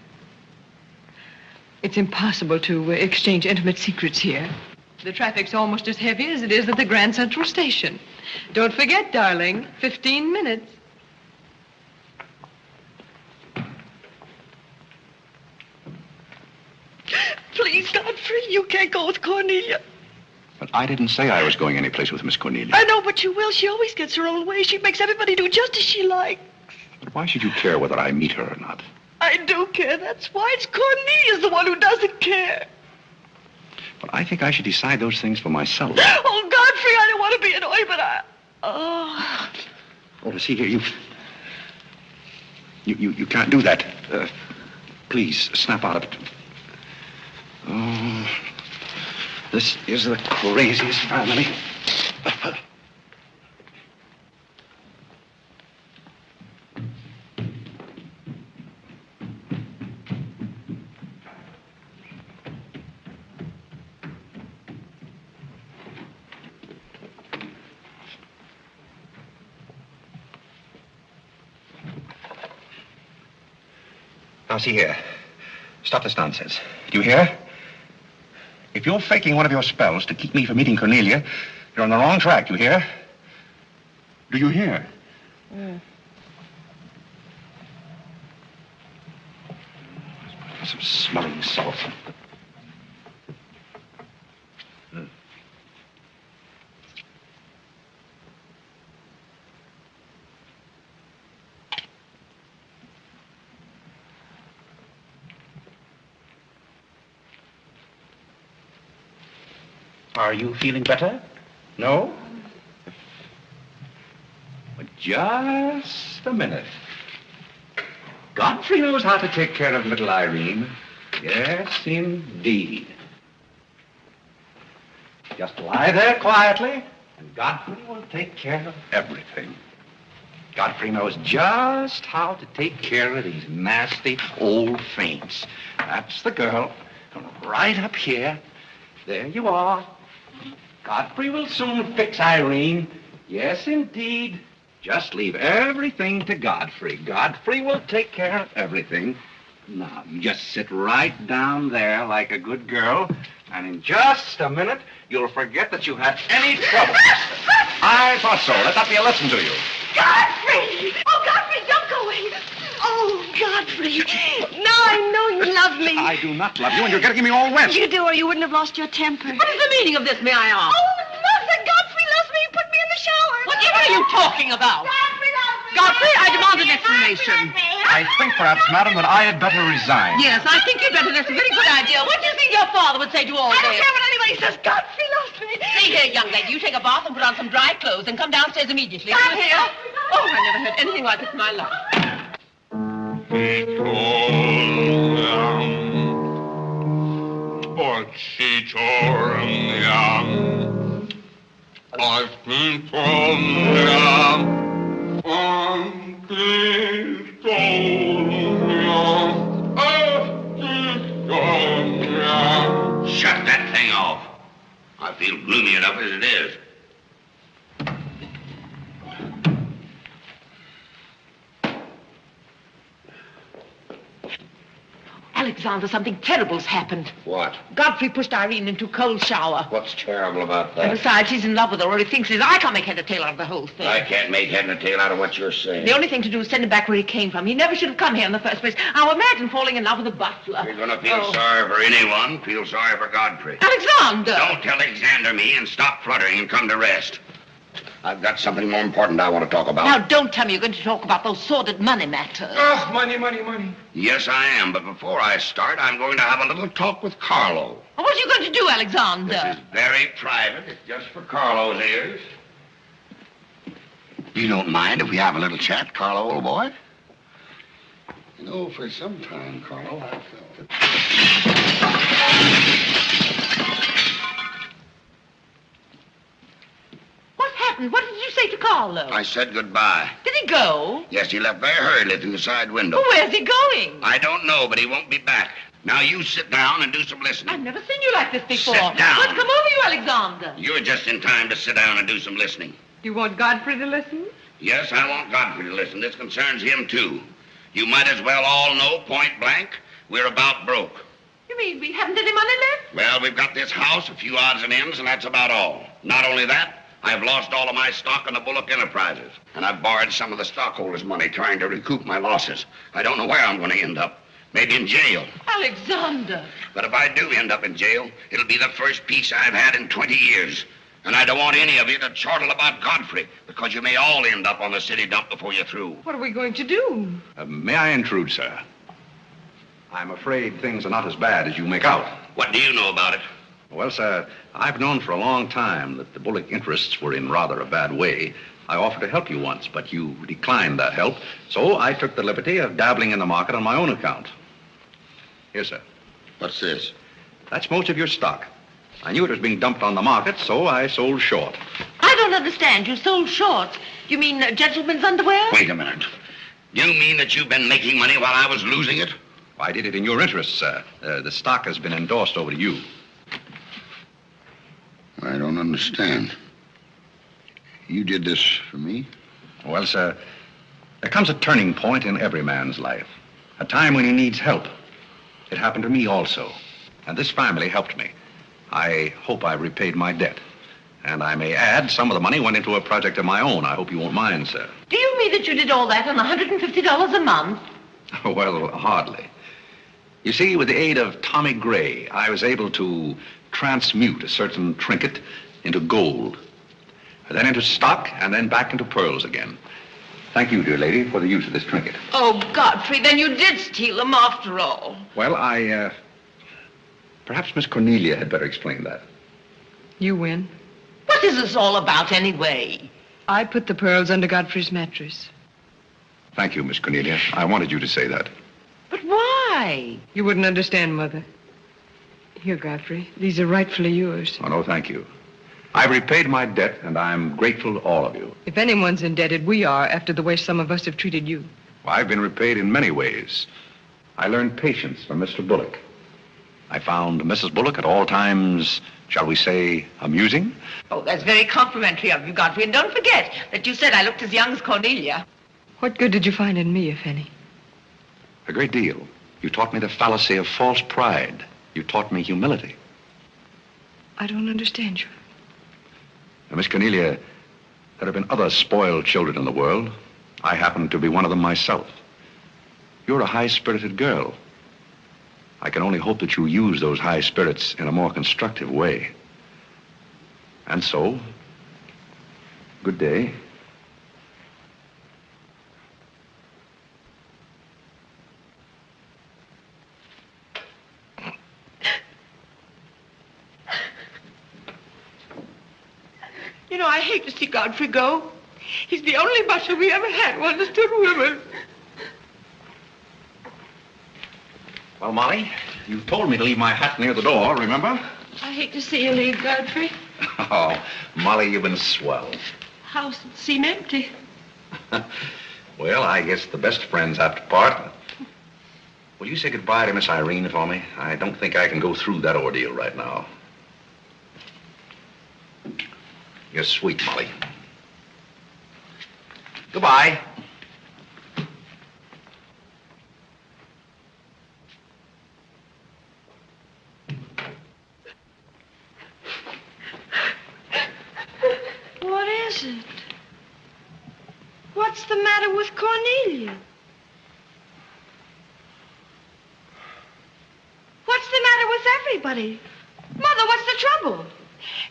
It's impossible to exchange intimate secrets here. The traffic's almost as heavy as it is at the Grand Central Station. Don't forget, darling, 15 minutes. Please, Godfrey, you can't go with Cornelia. But I didn't say I was going anyplace with Miss Cornelia. I know, but you will. She always gets her own way. She makes everybody do just as she likes. But why should you care whether I meet her or not? I do care. That's why. It's Cornelia's the one who doesn't care. But I think I should decide those things for myself. Oh, Godfrey, I don't want to be annoyed, but I... Oh, see here, you can't do that. Please, snap out of it. Oh, this is the craziest family. Now, see here. Stop this nonsense. Do you hear? If you're faking one of your spells to keep me from meeting Cornelia, you're on the wrong track, you hear? Do you hear? Some smelling salt. Are you feeling better? No? But just a minute. Godfrey knows how to take care of little Irene. Yes, indeed. Just lie there quietly, and Godfrey will take care of everything. Godfrey knows just how to take care of these nasty old faints. That's the girl. Right up here. There you are. Godfrey will soon fix Irene. Yes, indeed. Just leave everything to Godfrey. Godfrey will take care of everything. Now, you just sit right down there like a good girl, and in just a minute, you'll forget that you had any trouble. I thought so. Let that be a lesson to you. Godfrey! Oh, Godfrey, don't go away. Oh, Godfrey. Now I know you love me. I do not love you, and you're getting me all wet. You do, or you wouldn't have lost your temper. What is the meaning of this, may I ask? Oh, Mother, Godfrey loves me. He put me in the shower. Whatever are you talking about? Godfrey loves me. Godfrey, I demand an explanation. I think perhaps, madam, that I had better resign. Yes, I think you'd better. That's a very good idea. What do you think your father would say to all I this? don't care what anybody says. Godfrey loves me. See here, young lady, you take a bath and put on some dry clothes and come downstairs immediately. I'm here. Oh, I never heard anything like this in my life. I've been Shut that thing off. I feel gloomy enough as it is. Alexander, something terrible's happened. What? Godfrey pushed Irene into a cold shower. What's terrible about And that? besides, he's in love with her, or he thinks he is. I can't make head or tail out of the whole thing. I can't make head and tail out of what you're saying. The only thing to do is send him back where he came from. He never should have come here in the first place. Now imagine falling in love with a butler. You're gonna feel sorry for anyone. Feel sorry for Godfrey. Alexander! Don't tell Alexander me and stop fluttering and come to rest. I've got something more important I want to talk about. Now, don't tell me you're going to talk about those sordid money matters. Oh, money, money, money. Yes, I am. But before I start, I'm going to have a little talk with Carlo. What are you going to do, Alexander? This is very private. It's just for Carlo's ears. You don't mind if we have a little chat, Carlo, old boy? You know, for some time, Carlo, I've felt that... What happened? What did you say to Carlo? I said goodbye. Did he go? Yes, he left very hurriedly through the side window. Well, where's he going? I don't know, but he won't be back. Now, you sit down and do some listening. I've never seen you like this before. Sit down. What's come over you, Alexander? You're just in time to sit down and do some listening. You want Godfrey to listen? Yes, I want Godfrey to listen. This concerns him, too. You might as well all know, point blank, we're about broke. You mean we haven't any money left? Well, we've got this house, a few odds and ends, and that's about all. Not only that, I've lost all of my stock in the Bullock enterprises, and I've borrowed some of the stockholders' money trying to recoup my losses. I don't know where I'm going to end up. Maybe in jail. Alexander. But if I do end up in jail, it'll be the first peace I've had in 20 years. And I don't want any of you to chortle about Godfrey, because you may all end up on the city dump before you're through. What are we going to do? May I intrude, sir? I'm afraid things are not as bad as you make out. What do you know about it? Well, sir, I've known for a long time that the Bullock interests were in rather a bad way. I offered to help you once, but you declined that help, so I took the liberty of dabbling in the market on my own account. Here, sir. What's this? That's most of your stock. I knew it was being dumped on the market, so I sold short. I don't understand. You sold short. You mean gentlemen's underwear? Wait a minute. You mean that you've been making money while I was losing it? I did it in your interest, sir. The stock has been endorsed over to you. I don't understand. You did this for me? Well, sir, there comes a turning point in every man's life. A time when he needs help. It happened to me also. And this family helped me. I hope I repaid my debt. And I may add, some of the money went into a project of my own. I hope you won't mind, sir. Do you mean that you did all that on $150 a month? Well, hardly. You see, with the aid of Tommy Gray, I was able to transmute a certain trinket into gold, then into stock, and then back into pearls again. Thank you, dear lady, for the use of this trinket. Oh, Godfrey, then you did steal them after all. Well, perhaps Miss Cornelia had better explain that. You win. What is this all about, anyway? I put the pearls under Godfrey's mattress. Thank you, Miss Cornelia. I wanted you to say that. But why? You wouldn't understand, Mother. Here, Godfrey. These are rightfully yours. Oh, no, thank you. I've repaid my debt, and I'm grateful to all of you. If anyone's indebted, we are, after the way some of us have treated you. Well, I've been repaid in many ways. I learned patience from Mr. Bullock. I found Mrs. Bullock at all times, shall we say, amusing. Oh, that's very complimentary of you, Godfrey. And don't forget that you said I looked as young as Cornelia. What good did you find in me, if any? A great deal. You taught me the fallacy of false pride. You taught me humility. I don't understand you. Now, Miss Cornelia, there have been other spoiled children in the world. I happen to be one of them myself. You're a high-spirited girl. I can only hope that you use those high spirits in a more constructive way. And so, good day. You know, I hate to see Godfrey go. He's the only butler we ever had who understood women. Well, Molly, you told me to leave my hat near the door, remember? I hate to see you leave, Godfrey. Oh, Molly, you've been swell. House would seem empty. Well, I guess the best friends have to part. Will you say goodbye to Miss Irene for me? I don't think I can go through that ordeal right now. You're sweet, Molly. Goodbye. What is it? What's the matter with Cornelia? What's the matter with everybody? Mother, what's the trouble?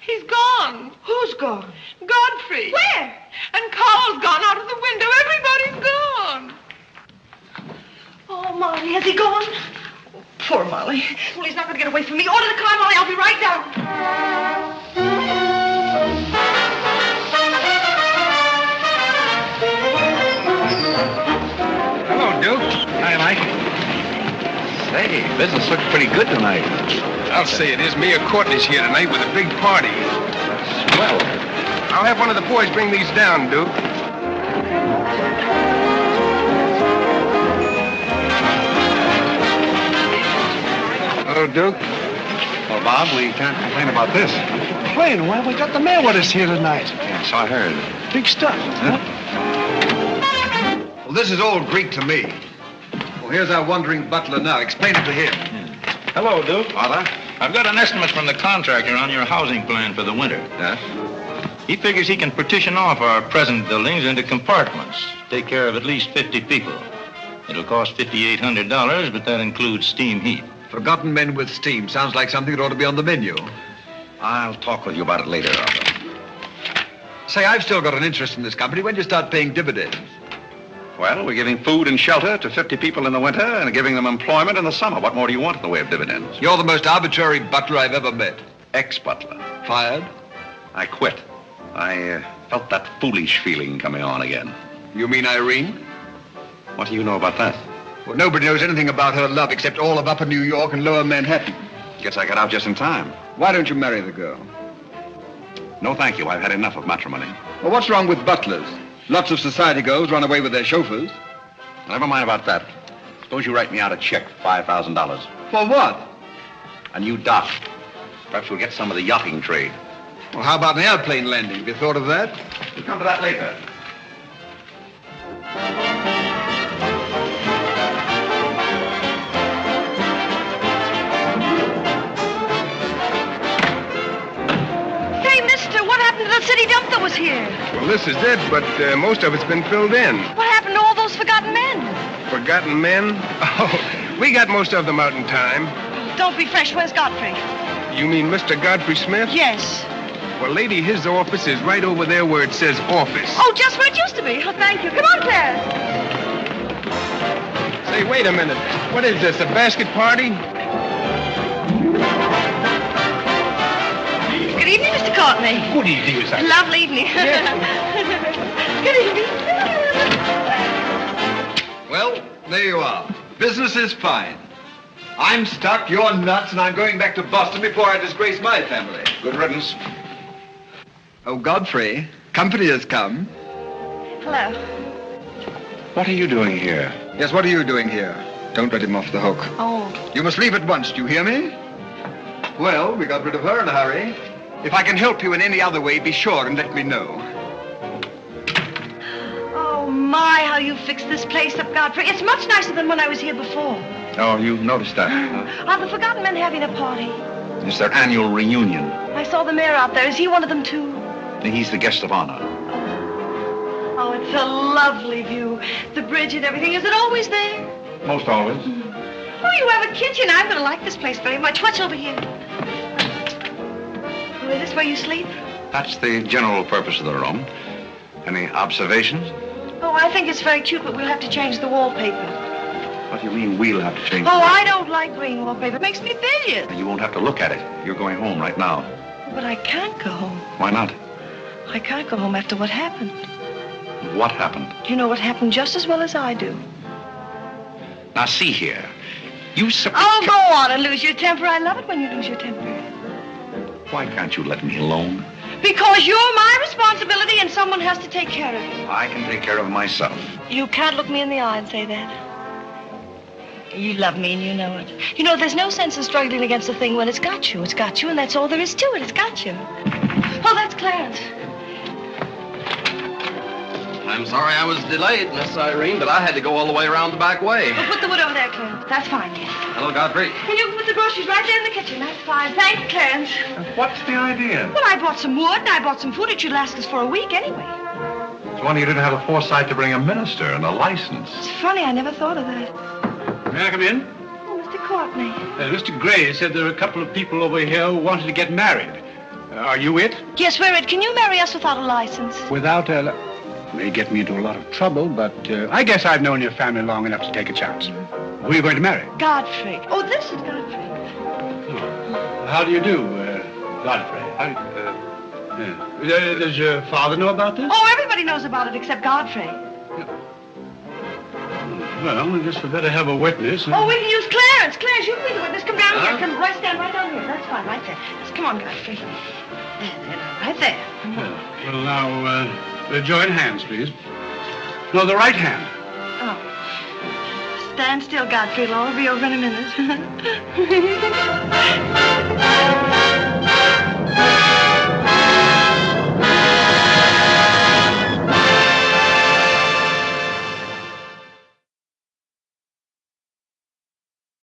He's gone. Who's gone? Godfrey. Where? And Carl's gone out of the window. Everybody's gone. Oh, Molly, has he gone? Poor Molly. Well, he's not going to get away from me. Order the car, Molly. I'll be right down. Hello, Duke. Hi, Mike. Say, business looks pretty good tonight. I'll say it is. Mia Courtney's here tonight with a big party. Well, I'll have one of the boys bring these down, Duke. Hello, Duke. well, Bob, we can't complain about this. Complain? Well, we got the mayor with us here tonight. Yes, I heard. Big stuff. Huh? Well, this is all Greek to me. Well, here's our wandering butler now. Explain it to him. Hello, Duke. Father? I've got an estimate from the contractor on your housing plan for the winter. Yes? He figures he can partition off our present buildings into compartments, take care of at least 50 people. It'll cost $5,800, but that includes steam heat. Forgotten men with steam. Sounds like something that ought to be on the menu. I'll talk with you about it later, Arthur. Say, I've still got an interest in this company. When do you start paying dividends? Well, we're giving food and shelter to 50 people in the winter and giving them employment in the summer. What more do you want in the way of dividends? You're the most arbitrary butler I've ever met. Ex-butler. Fired? I quit. I felt that foolish feeling coming on again. You mean Irene? What do you know about that? Well, nobody knows anything about her love except all of Upper New York and Lower Manhattan. Guess I got out just in time. Why don't you marry the girl? No, thank you. I've had enough of matrimony. Well, what's wrong with butlers? Lots of society girls run away with their chauffeurs. Never mind about that. Suppose you write me out a check for $5,000. For what? A new dock. Perhaps we'll get some of the yachting trade. Well, how about an airplane landing? Have you thought of that? We'll come to that later. Hey, mister, what happened to the city dump that was here? Well, this is it, but most of it's been filled in. What happened to all those forgotten men? Forgotten men? Oh, we got most of them out in time. Don't be fresh. Where's Godfrey? You mean Mr. Godfrey Smith? Yes. Well, lady, his office is right over there where it says office. Oh, just where it used to be. Oh, thank you. Come on, Claire. Say, wait a minute. What is this, a basket party? Good evening, Mr. Courtney. Good evening, Miss Irene. Lovely evening. Good evening. Well, there you are. Business is fine. I'm stuck, you're nuts, and I'm going back to Boston before I disgrace my family. Good riddance. Oh, Godfrey, company has come. Hello. What are you doing here? Yes, what are you doing here? Don't let him off the hook. Oh. You must leave at once, do you hear me? Well, we got rid of her in a hurry. If I can help you in any other way, be sure and let me know. Oh, my, how you fixed this place up, Godfrey. It's much nicer than when I was here before. Oh, you noticed that? Are the Forgotten Men having a party? It's their annual reunion. I saw the mayor out there. Is he one of them, too? He's the guest of honor. Oh, it's a lovely view. The bridge and everything. Is it always there? Most always. Oh, you have a kitchen. I'm going to like this place very much. What's over here? Oh, is this where you sleep? That's the general purpose of the room. Any observations? Oh, I think it's very cute, but we'll have to change the wallpaper. What do you mean we'll have to change Oh, I don't like green wallpaper. It makes me bilious. You won't have to look at it. You're going home right now. But I can't go home. Why not? I can't go home after what happened. What happened? You know what happened just as well as I do. Now, see here. You Oh, go on and lose your temper. I love it when you lose your temper. Why can't you let me alone? Because you're my responsibility and someone has to take care of you. I can take care of myself. You can't look me in the eye and say that. You love me and you know it. You know, there's no sense in struggling against a thing when it's got you. It's got you, and that's all there is to it. It's got you. Oh, that's Clarence. I'm sorry I was delayed, Miss Irene, but I had to go all the way around the back way. Well, put the wood over there, Clarence. That's fine, yes. Hello, Godfrey. And you can put the groceries right there in the kitchen. That's fine. Thanks, Clarence. What's the idea? Well, I bought some wood and I bought some food. It should last us for a week anyway. It's wonder you didn't have the foresight to bring a minister and a license. It's funny. I never thought of that. May I come in? Oh, Mr. Courtney. Mr. Gray said there are a couple of people over here who wanted to get married. Are you it? Yes, we're it. Can you marry us without a license? Without a... May get me into a lot of trouble, but I guess I've known your family long enough to take a chance. Who are you going to marry? Godfrey. Oh, this is Godfrey. Oh. How do you do, Godfrey? Does your father know about this? Oh, everybody knows about it except Godfrey. Well, I guess we better have a witness. Oh, we can use Clarence. Clarence, you can be the witness. Come down here. Come right stand right down here. That's fine, right there. Just come on, Godfrey. There, right there. Well, now, join hands, please. No, the right hand. Oh. Stand still, Godfrey. It'll all be over in a minute.